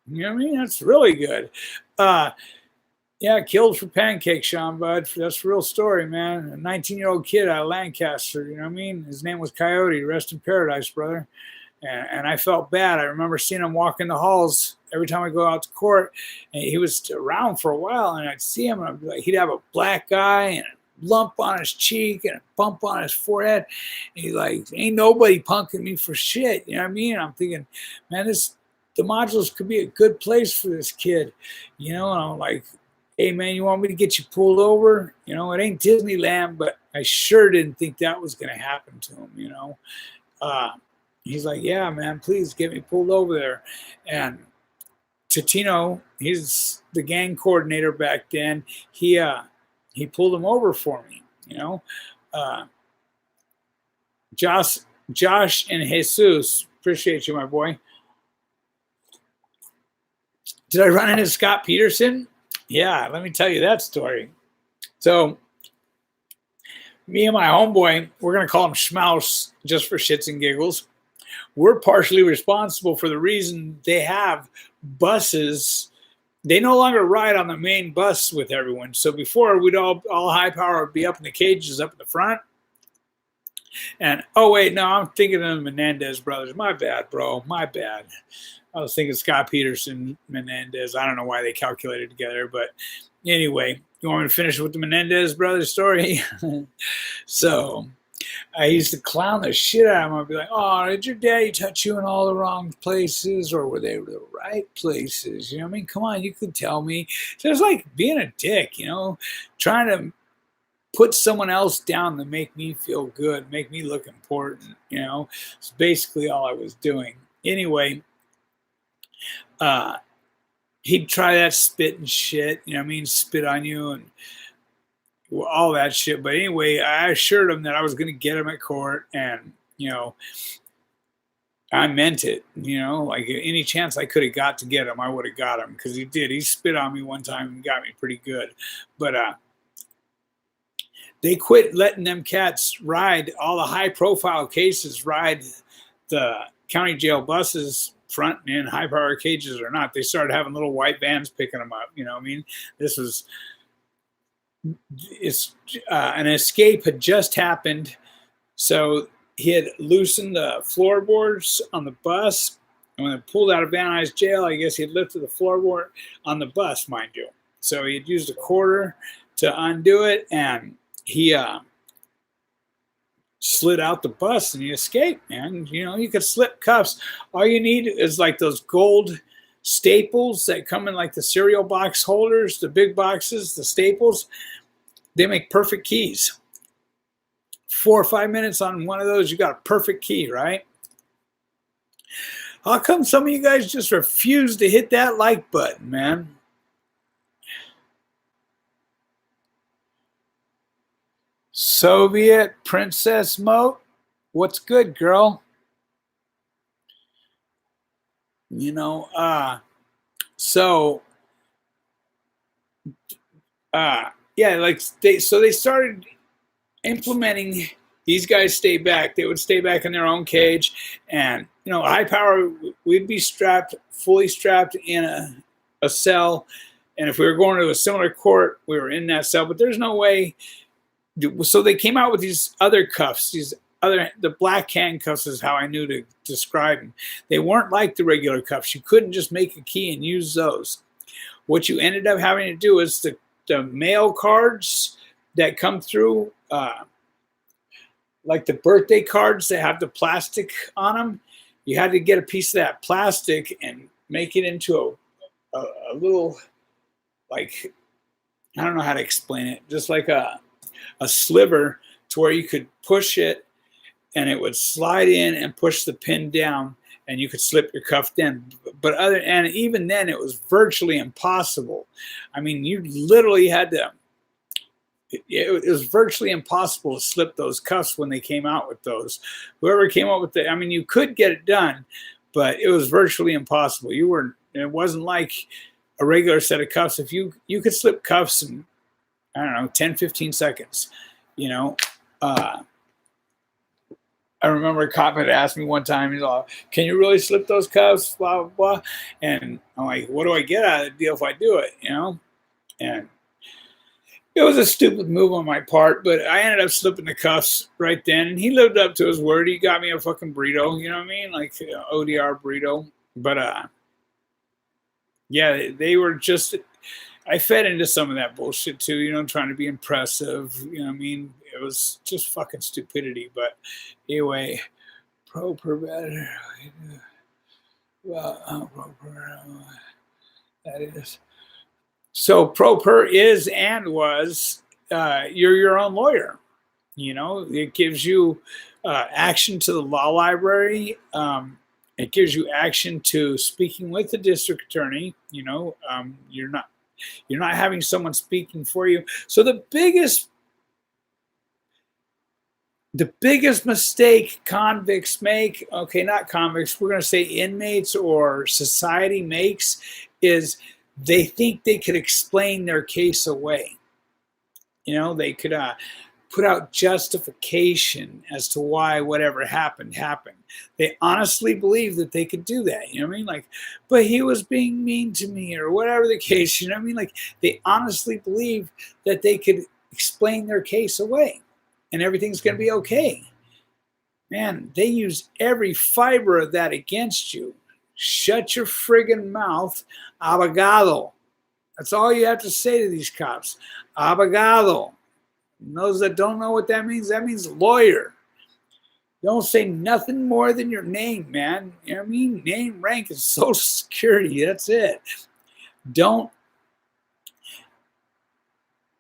You know what I mean? That's really good. Yeah, killed for pancakes, Sean Bud. That's a real story, man. A 19-year-old kid out of Lancaster, you know what I mean? His name was Coyote. Rest in paradise, brother. And I felt bad. I remember seeing him walk in the halls every time I go out to court. And he was around for a while, and I'd see him, and I'd be like, he'd have a black eye and a lump on his cheek and a bump on his forehead. And he's like, ain't nobody punking me for shit. You know what I mean? I'm thinking, man, the modules could be a good place for this kid. You know, and I'm like, hey, man, you want me to get you pulled over? You know, it ain't Disneyland, but I sure didn't think that was going to happen to him, you know. He's like, yeah, man, please get me pulled over there. And Titino, he's the gang coordinator back then. He pulled him over for me, you know. Josh and Jesus, appreciate you, my boy. Did I run into Scott Peterson? Yeah, let me tell you that story. So, me and my homeboy, we're going to call him Schmaus just for shits and giggles. We're partially responsible for the reason they have buses. They no longer ride on the main bus with everyone. So before, we'd all high power would be up in the cages up in the front. And, oh, wait, no, I'm thinking of the Menendez brothers. My bad, bro. My bad. I was thinking Scott Peterson, Menendez. I don't know why they calculated together. But anyway, you want me to finish with the Menendez brothers story? So I used to clown the shit out of him. I'd be like, oh, did your daddy touch you in all the wrong places? Or were they the right places? You know what I mean? Come on, you could tell me. So it's like being a dick, you know, trying to put someone else down to make me feel good, make me look important, you know. It's basically all I was doing. Anyway, he'd try that spit and shit, you know what I mean? Spit on you and all that shit. But anyway, I assured him that I was going to get him at court, and, you know, I meant it, you know, like any chance I could have got to get him, I would have got him, because he did. He spit on me one time and got me pretty good. But they quit letting them cats ride, all the high profile cases ride the county jail buses front and in, high power cages or not. They started having little white vans picking them up. You know what I mean? An escape had just happened. So he had loosened the floorboards on the bus. And when they pulled out of Van Nuys jail, I guess he had lifted the floorboard on the bus, mind you. So he had used a quarter to undo it, and he slid out the bus and he escaped, man. You know, you could slip cuffs. All you need is like those gold staples that come in like the cereal box holders, the big boxes, the staples. They make perfect keys. 4 or 5 minutes on one of those, you got a perfect key, right? How come some of you guys just refuse to hit that like button, man? Soviet Princess Moat, what's good, girl? You know, yeah, like they started implementing these guys stay back. They would stay back in their own cage, and, you know, high power, we'd be fully strapped in a cell, and if we were going to a similar court, we were in that cell. But there's no way. So they came out with these other cuffs, the black handcuffs is how I knew to describe them. They weren't like the regular cuffs. You couldn't just make a key and use those. What you ended up having to do is the mail cards that come through like the birthday cards that have the plastic on them. You had to get a piece of that plastic and make it into a little, like, I don't know how to explain it, just like a sliver to where you could push it and it would slide in and push the pin down and you could slip your cuff in. But even then it was virtually impossible. I mean, you literally had to, it was virtually impossible to slip those cuffs when they came out with those. Whoever came up with I mean, you could get it done, but it was virtually impossible. It wasn't like a regular set of cuffs. If you could slip cuffs in, I don't know, 10, 15 seconds, you know. I remember a cop had asked me one time, he's like, can you really slip those cuffs, blah, blah, blah. And I'm like, what do I get out of the deal if I do it, you know? And it was a stupid move on my part, but I ended up slipping the cuffs right then. And he lived up to his word. He got me a fucking burrito, you know what I mean? Like ODR burrito. But yeah, they were just, I fed into some of that bullshit too, you know, trying to be impressive, you know what I mean? It was just fucking stupidity. But anyway, pro per better. Well, pro per, that is. So pro per is and was, you're your own lawyer. You know, it gives you action to the law library. It gives you action to speaking with the district attorney. You know, you're not having someone speaking for you. So the biggest mistake convicts make, okay, not convicts, we're going to say inmates or society makes, is they think they could explain their case away. You know, they could put out justification as to why whatever happened. They honestly believe that they could do that. You know what I mean? Like, but he was being mean to me or whatever the case. You know what I mean? Like, they honestly believe that they could explain their case away and everything's going to be okay. Man, they use every fiber of that against you. Shut your friggin' mouth, abogado. That's all you have to say to these cops. Abogado. And those that don't know what that means lawyer. Don't say nothing more than your name, man. You know what I mean? Name, rank, and social security. That's it.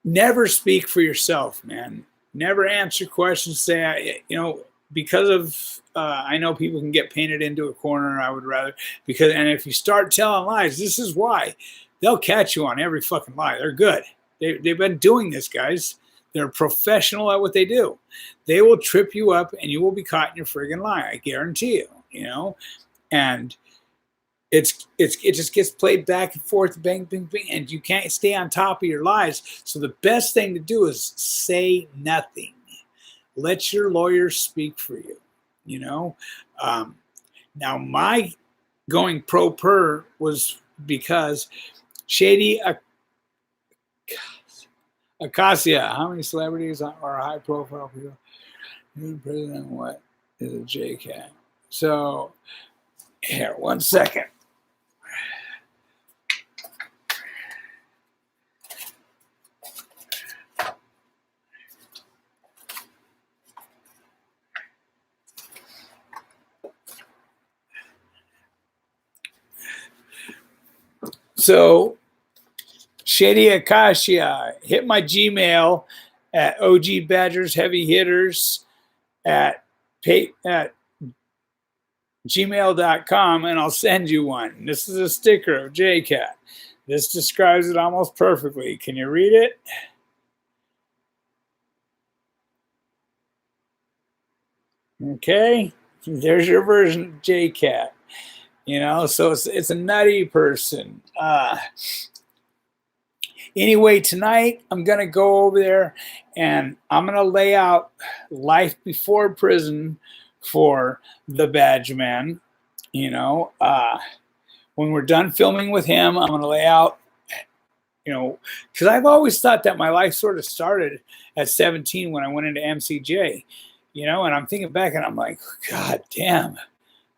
Never speak for yourself, man. Never answer questions. Say, you know, because of, I know people can get painted into a corner. I would rather, and if you start telling lies, this is why. They'll catch you on every fucking lie. They're good. They've been doing this, guys. They're professional at what they do. They will trip you up and you will be caught in your friggin' lie. I guarantee you, you know? And it just gets played back and forth, bang, bang, bang, and you can't stay on top of your lies. So the best thing to do is say nothing. Let your lawyer speak for you, you know? Now, my going pro per was because Shady Acacia, how many celebrities are high profile people? New president, what is a JCAT? So, here, 1 second. So, Shady Acacia, hit my Gmail at OG Badgers Heavy Hitters at gmail.com and I'll send you one. This is a sticker of JCat. This describes it almost perfectly. Can you read it? Okay, there's your version of JCat. You know, so it's a nutty person. Anyway, tonight I'm going to go over there and I'm going to lay out life before prison for the Badge Man. You know, when we're done filming with him, I'm going to lay out, you know, because I've always thought that my life sort of started at 17 when I went into MCJ, you know, and I'm thinking back and I'm like, God damn,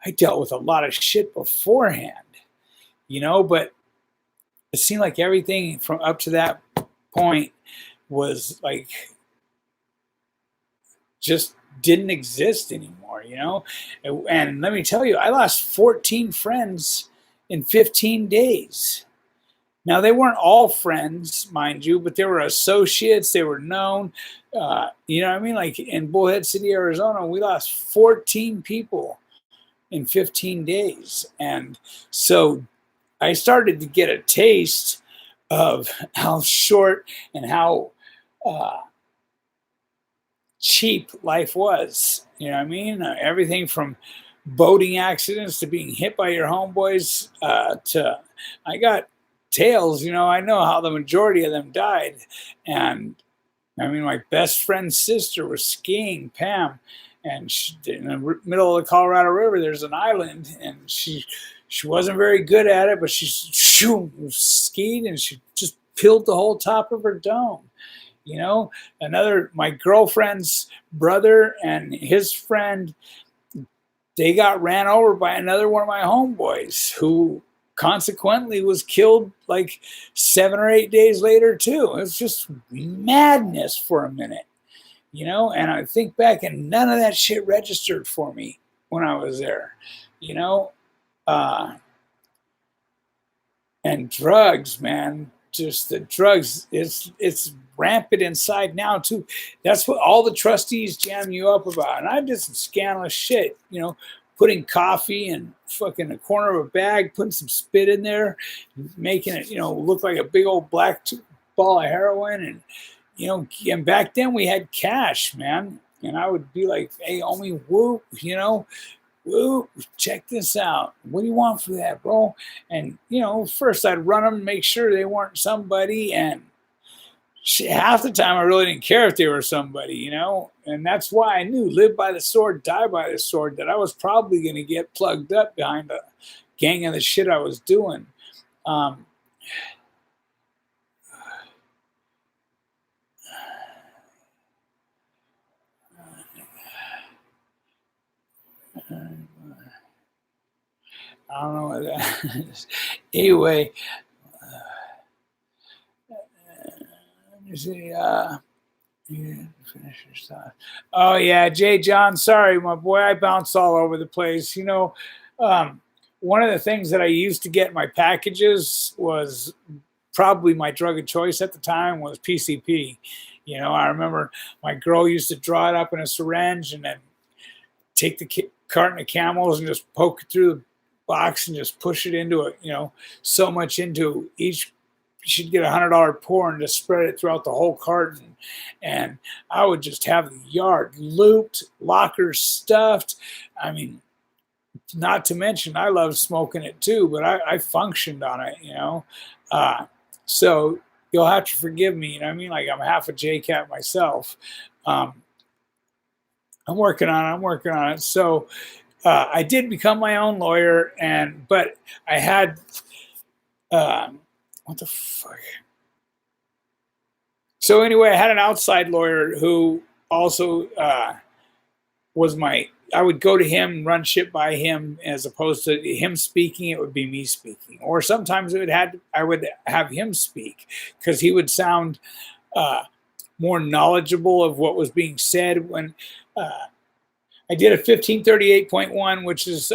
I dealt with a lot of shit beforehand, you know, but it seemed like everything from up to that point was like just didn't exist anymore, you know? And let me tell you, I lost 14 friends in 15 days. Now, they weren't all friends, mind you, but they were associates. They were known. You know what I mean? Like in Bullhead City, Arizona, we lost 14 people in 15 days. And so I started to get a taste of how short and how cheap life was. You know what I mean? Everything from boating accidents to being hit by your homeboys to I got tales. You know, I know how the majority of them died. And I mean, my best friend's sister was skiing, Pam, and in the middle of the Colorado River, there's an island, and she wasn't very good at it, but she skied and she just peeled the whole top of her dome. You know, my girlfriend's brother and his friend, they got ran over by another one of my homeboys who consequently was killed like 7 or 8 days later too. It was just madness for a minute, you know, and I think back and none of that shit registered for me when I was there, you know. And drugs, man, just the drugs, it's rampant inside now too. That's what all the trustees jam you up about. And I did some scandalous shit, you know, putting coffee in fucking a corner of a bag, putting some spit in there, making it, you know, look like a big old black ball of heroin. And, you know, and back then we had cash, man. And I would be like, hey, homie, whoop, you know, whoop, check this out. What do you want for that, bro? And, you know, first I'd run them and make sure they weren't somebody. And half the time I really didn't care if they were somebody, you know. And that's why I knew live by the sword, die by the sword, that I was probably going to get plugged up behind a gang of the shit I was doing. I don't know what that is. Anyway, let me see. Finish your stuff. Oh yeah, Jay John. Sorry, my boy. I bounce all over the place. You know, one of the things that I used to get in my packages was probably my drug of choice at the time was PCP. You know, I remember my girl used to draw it up in a syringe and then take the carton of Camels and just poke it through the box and just push it into it. You know, so much into each. She'd get $100 pour and just spread it throughout the whole carton. And I would just have the yard looped, lockers stuffed. I mean, not to mention, I love smoking it too, but I functioned on it, you know. So you'll have to forgive me, you know what I mean? Like I'm half a JCat myself. I'm working on it. So I did become my own lawyer, but I had what the fuck? So anyway, I had an outside lawyer who also was I would go to him, run shit by him, as opposed to him speaking, it would be me speaking. Or sometimes I would have him speak because he would sound more knowledgeable of what was being said. When I did a 1538.1, which is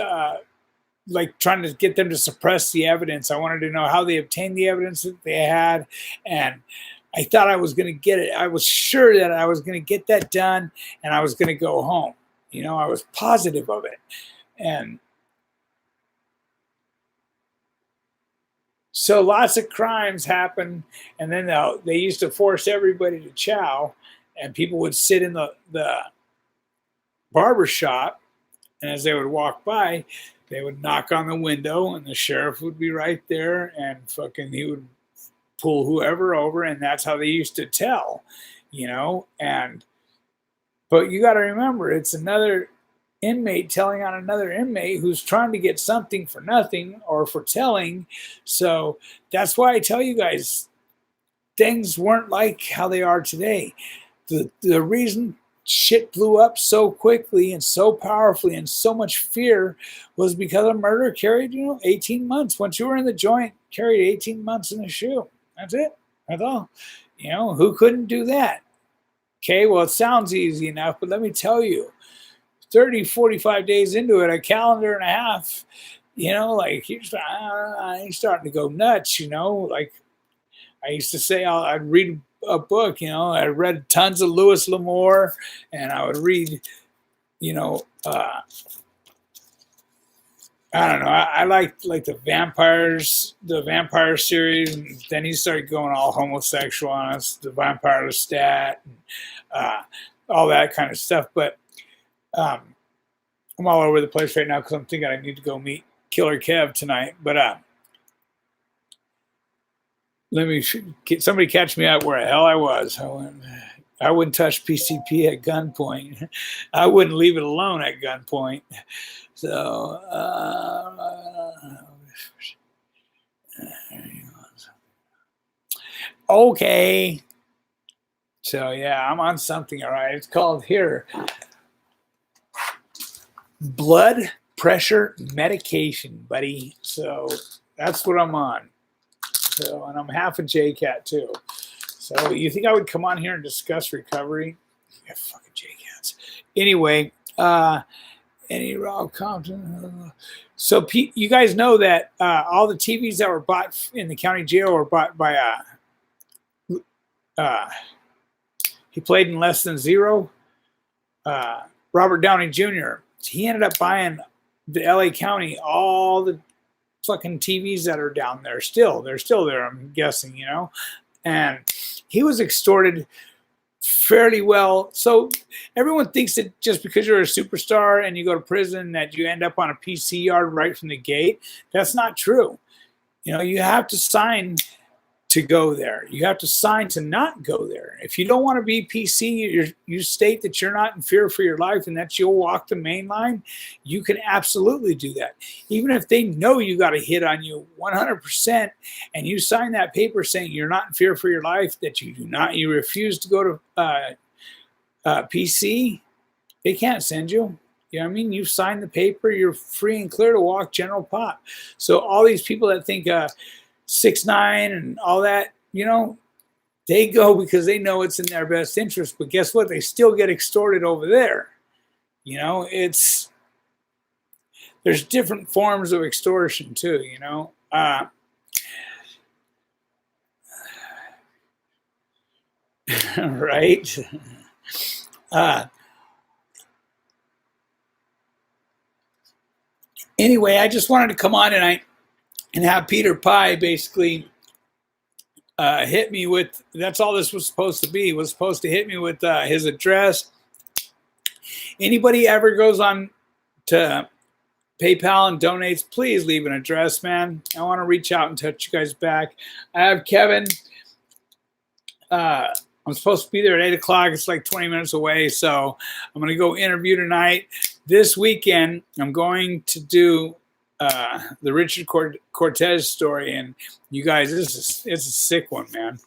like trying to get them to suppress the evidence. I wanted to know how they obtained the evidence that they had. And I thought I was going to get it. I was sure that I was going to get that done and I was going to go home. You know, I was positive of it. And so lots of crimes happen. And then they used to force everybody to chow, and people would sit in the barber shop. And as they would walk by, they would knock on the window and the sheriff would be right there and fucking he would pull whoever over, and that's how they used to tell, you know. But you got to remember, it's another inmate telling on another inmate who's trying to get something for nothing or for telling. So that's why I tell you guys, things weren't like how they are today. The reason shit blew up so quickly and so powerfully and so much fear was because a murder carried, 18 months. Once you were in the joint, carried 18 months in the shoe. That's it. That's all. Who couldn't do that? Okay, well, it sounds easy enough, but let me tell you, 30, 45 days into it, a calendar and a half, like he's starting to go nuts, like I used to say I'd read a book, I read tons of Lewis L'Amour, and I would read, I don't know. I like the vampire series, and then he started going all homosexual on us, the Vampire Lestat, and all that kind of stuff. But I'm all over the place right now because I'm thinking I need to go meet Killer Kev tonight. But somebody catch me out where the hell I was. I wouldn't touch PCP at gunpoint. I wouldn't leave it alone at gunpoint. So, okay. So, yeah, I'm on something, all right. It's called here blood pressure medication, buddy. So, that's what I'm on. So, and I'm half a JCat, too. So, you think I would come on here and discuss recovery? Yeah, fucking JCats. Anyway, any Rob Compton. So you guys know that all the TVs that were bought in the county jail were bought by he played in Less Than Zero, Robert Downey Jr. He ended up buying the LA County all the fucking TVs that are down there still. They're still there, I'm guessing, and he was extorted fairly well. So everyone thinks that just because you're a superstar and you go to prison that you end up on a PC yard right from the gate. That's not true. You have to sign to go there. You have to sign to not go there. If you don't want to be PC, you state that you're not in fear for your life and that you'll walk the main line, you can absolutely do that. Even if they know you got a hit on you 100% and you sign that paper saying you're not in fear for your life, that you refuse to go to PC, they can't send you. You know what I mean? You sign the paper, you're free and clear to walk general pop. So all these people that think 6ix9ine and all that, they go because they know it's in their best interest. But guess what? They still get extorted over there. There's different forms of extortion too, right? Anyway, I just wanted to come on tonight and have Peter Pye basically hit me with, that's all this was supposed to be, was supposed to hit me with his address. Anybody ever goes on to PayPal and donates, please leave an address, man. I want to reach out and touch you guys back. I have Kevin. I'm supposed to be there at 8 o'clock. It's like 20 minutes away, so I'm going to go interview tonight. This weekend, I'm going to do the Richard Cortez story, and you guys, it's a sick one, man.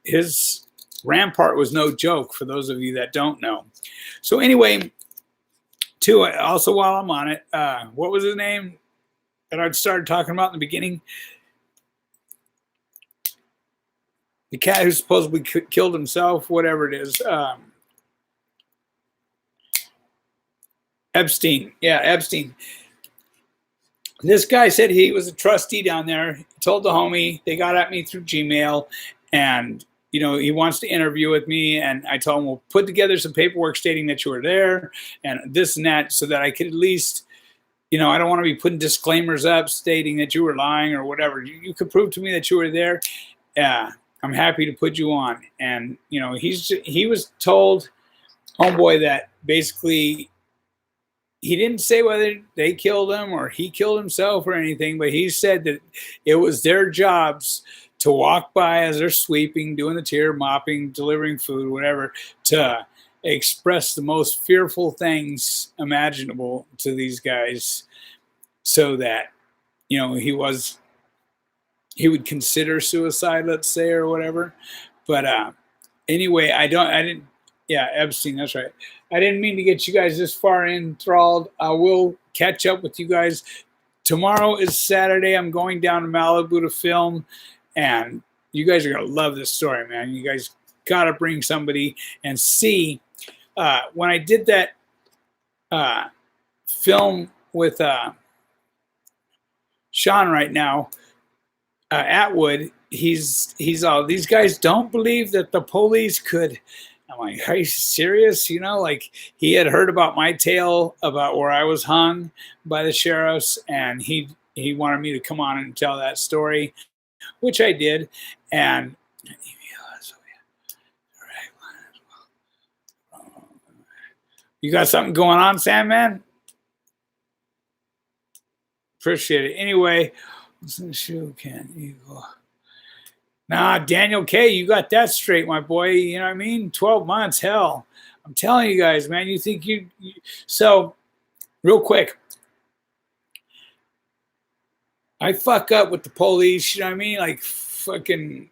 His Rampart was no joke, for those of you that don't know. So anyway, also while I'm on it, what was his name that I started talking about in the beginning? The cat who supposedly killed himself, whatever it is. Epstein. Yeah, Epstein. This guy said he was a trustee down there. He told the homie, they got at me through Gmail, and he wants to interview with me. And I told him, we'll put together some paperwork stating that you were there and this and that, so that I could at least, I don't want to be putting disclaimers up stating that you were lying or whatever. You could prove to me that you were there. Yeah, I'm happy to put you on. And, he was told, homeboy, that basically he didn't say whether they killed him or he killed himself or anything, but he said that it was their jobs to walk by as they're sweeping, doing the tier, mopping, delivering food, whatever, to express the most fearful things imaginable to these guys, so that, he would consider suicide, let's say, or whatever. But anyway, Epstein, that's right. I didn't mean to get you guys this far enthralled. I will catch up with you guys. Tomorrow is Saturday. I'm going down to Malibu to film, and you guys are going to love this story, man. You guys got to bring somebody and see. When I did that film with Sean right now, Atwood. He's all, these guys don't believe that the police could. I'm like, are you serious? You know, like he had heard about my tale about where I was hung by the sheriffs, and he wanted me to come on and tell that story, which I did. And you got something going on, Sandman? Appreciate it. Anyway, shoe can eagle. Nah, Daniel K, you got that straight, my boy. You know what I mean? 12 months, hell. I'm telling you guys, man, you think you so real quick. I fuck up with the police, you know what I mean? Like fucking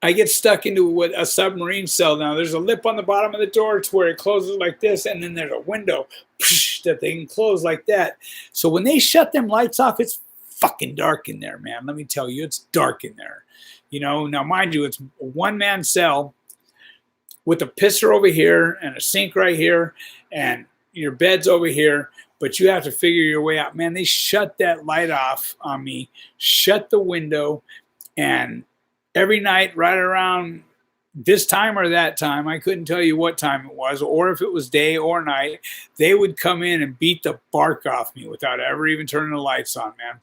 I get stuck into a submarine cell now. There's a lip on the bottom of the door to where it closes like this, and then there's a window that they can close like that. So when they shut them lights off, it's fucking dark in there, man. Let me tell you, it's dark in there. You know, now mind you, it's a one-man cell with a pisser over here and a sink right here, and your bed's over here, but you have to figure your way out. Man, they shut that light off on me, shut the window, and every night right around this time or that time, I couldn't tell you what time it was or if it was day or night, they would come in and beat the bark off me without ever even turning the lights on, man.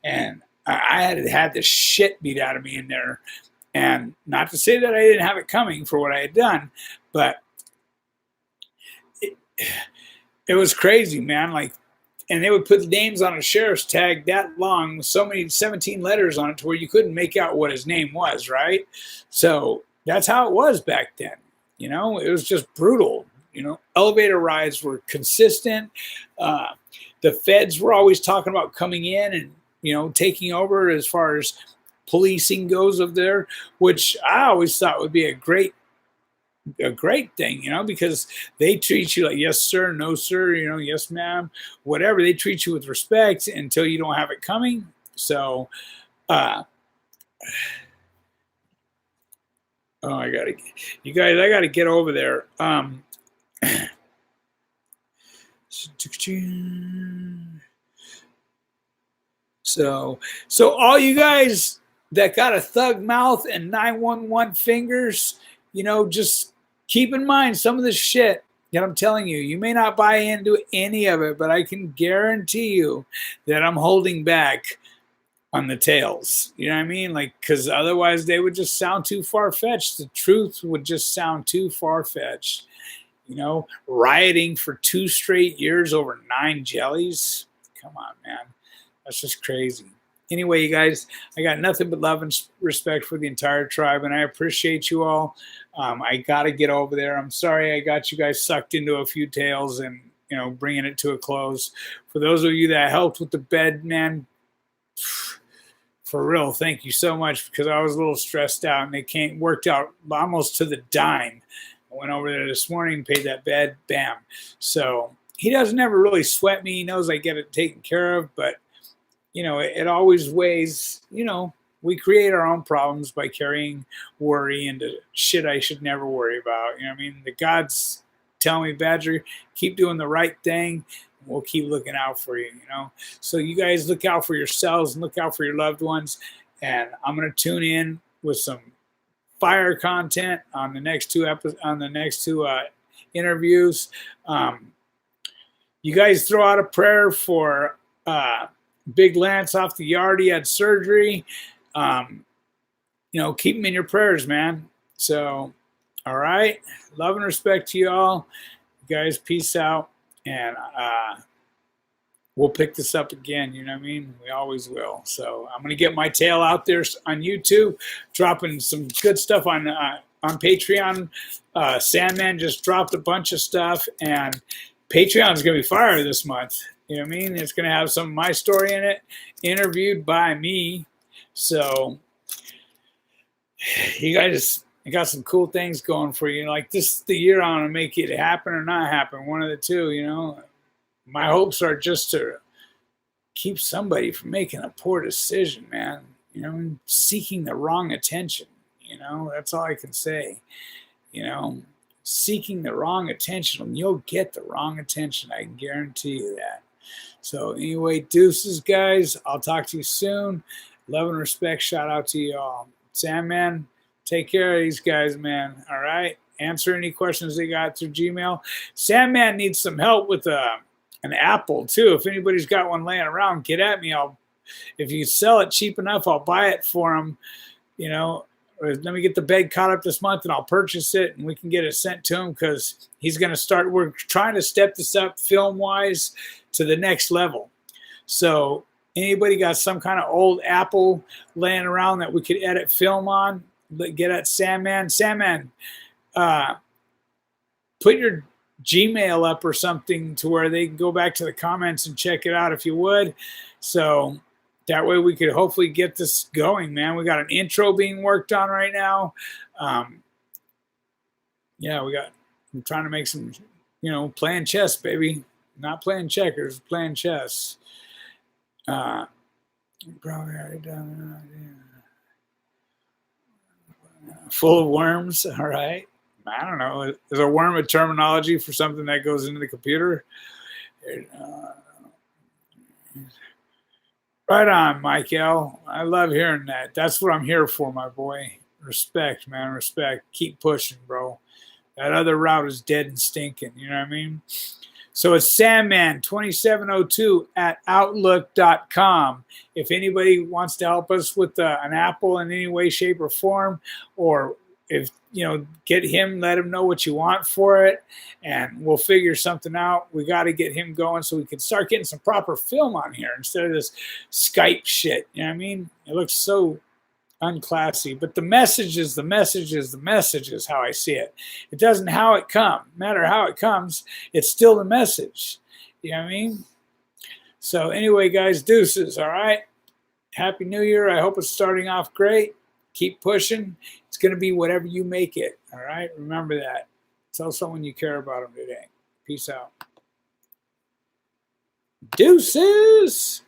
And I had the shit beat out of me in there. And not to say that I didn't have it coming for what I had done, but it was crazy, man. Like, and they would put the names on a sheriff's tag that long, so many 17 letters on it to where you couldn't make out what his name was, right? So that's how it was back then. You know, it was just brutal. You know, elevator rides were consistent. The feds were always talking about coming in and, you know, taking over as far as policing goes of there, which I always thought would be a great thing, you know, because they treat you like yes sir, no sir, you know, yes ma'am, whatever. They treat you with respect until you don't have it coming. So oh, I gotta get over there. So all you guys that got a thug mouth and 911 fingers, you know, just keep in mind some of the shit that I'm telling you. You may not buy into any of it, but I can guarantee you that I'm holding back on the tales. You know what I mean? Like, because otherwise they would just sound too far-fetched. The truth would just sound too far-fetched. You know, rioting for 2 straight years over 9 jellies. Come on, man. That's just crazy. Anyway, you guys, I got nothing but love and respect for the entire tribe, and I appreciate you all. I got to get over there. I'm sorry I got you guys sucked into a few tales and, you know, bringing it to a close. For those of you that helped with the bed, man, for real, thank you so much, because I was a little stressed out, and it worked out almost to the dime. I went over there this morning, paid that bed, bam. So he doesn't ever really sweat me. He knows I get it taken care of, but you know, it always weighs, you know, we create our own problems by carrying worry into shit I should never worry about. You know what I mean? The gods tell me, Badger, keep doing the right thing. And we'll keep looking out for you, you know? So you guys look out for yourselves and look out for your loved ones. And I'm going to tune in with some fire content on the next two interviews. You guys throw out a prayer for, Big Lance off the yard. He had surgery. You know, keep him in your prayers, man. So, all right. Love and respect to you all. You guys, peace out. And we'll pick this up again. You know what I mean? We always will. So I'm going to get my tale out there on YouTube, dropping some good stuff on Patreon. Sandman just dropped a bunch of stuff, and Patreon is going to be fire this month. You know what I mean? It's going to have some of my story in it, interviewed by me. So you guys got some cool things going for you. Like, this is the year I want to make it happen or not happen. One of the two, you know. My hopes are just to keep somebody from making a poor decision, man. You know, seeking the wrong attention. You know, that's all I can say. You know, seeking the wrong attention, and you'll get the wrong attention. I can guarantee you that. So anyway, deuces, guys. I'll talk to you soon. Love and respect. Shout out to you all. Sandman, take care of these guys, man. All right. Answer any questions they got through Gmail. Sandman needs some help with an apple too. If anybody's got one laying around, get at me. If you sell it cheap enough, I'll buy it for him. You know, let me get the bed caught up this month and I'll purchase it and we can get it sent to him because he's going to start. We're trying to step this up film wise to the next level. So anybody got some kind of old Apple laying around that we could edit film on, get at Sandman. Sandman, put your Gmail up or something to where they can go back to the comments and check it out if you would. So that way we could hopefully get this going, man. We got an intro being worked on right now. Yeah, I'm trying to make some, playing chess, baby. Not playing checkers, playing chess. Probably already done. Full of worms, all right. I don't know. Is a worm a terminology for something that goes into the computer? Right on, Michael. I love hearing that. That's what I'm here for, my boy. Respect, man. Respect. Keep pushing, bro. That other route is dead and stinking. You know what I mean? So it's Sandman2702 at Outlook.com. If anybody wants to help us with an Apple in any way, shape, or form, or if get him, let him know what you want for it, and we'll figure something out. We got to get him going so we can start getting some proper film on here instead of this Skype shit. You know what I mean? It looks so unclassy, but the message is how I see it. It doesn't matter how it comes, it's still the message. You know what I mean? So anyway, guys, deuces, all right? Happy New Year. I hope it's starting off great. Keep pushing. It's going to be whatever you make it, all right? Remember that. Tell someone you care about them today. Peace out. Deuces!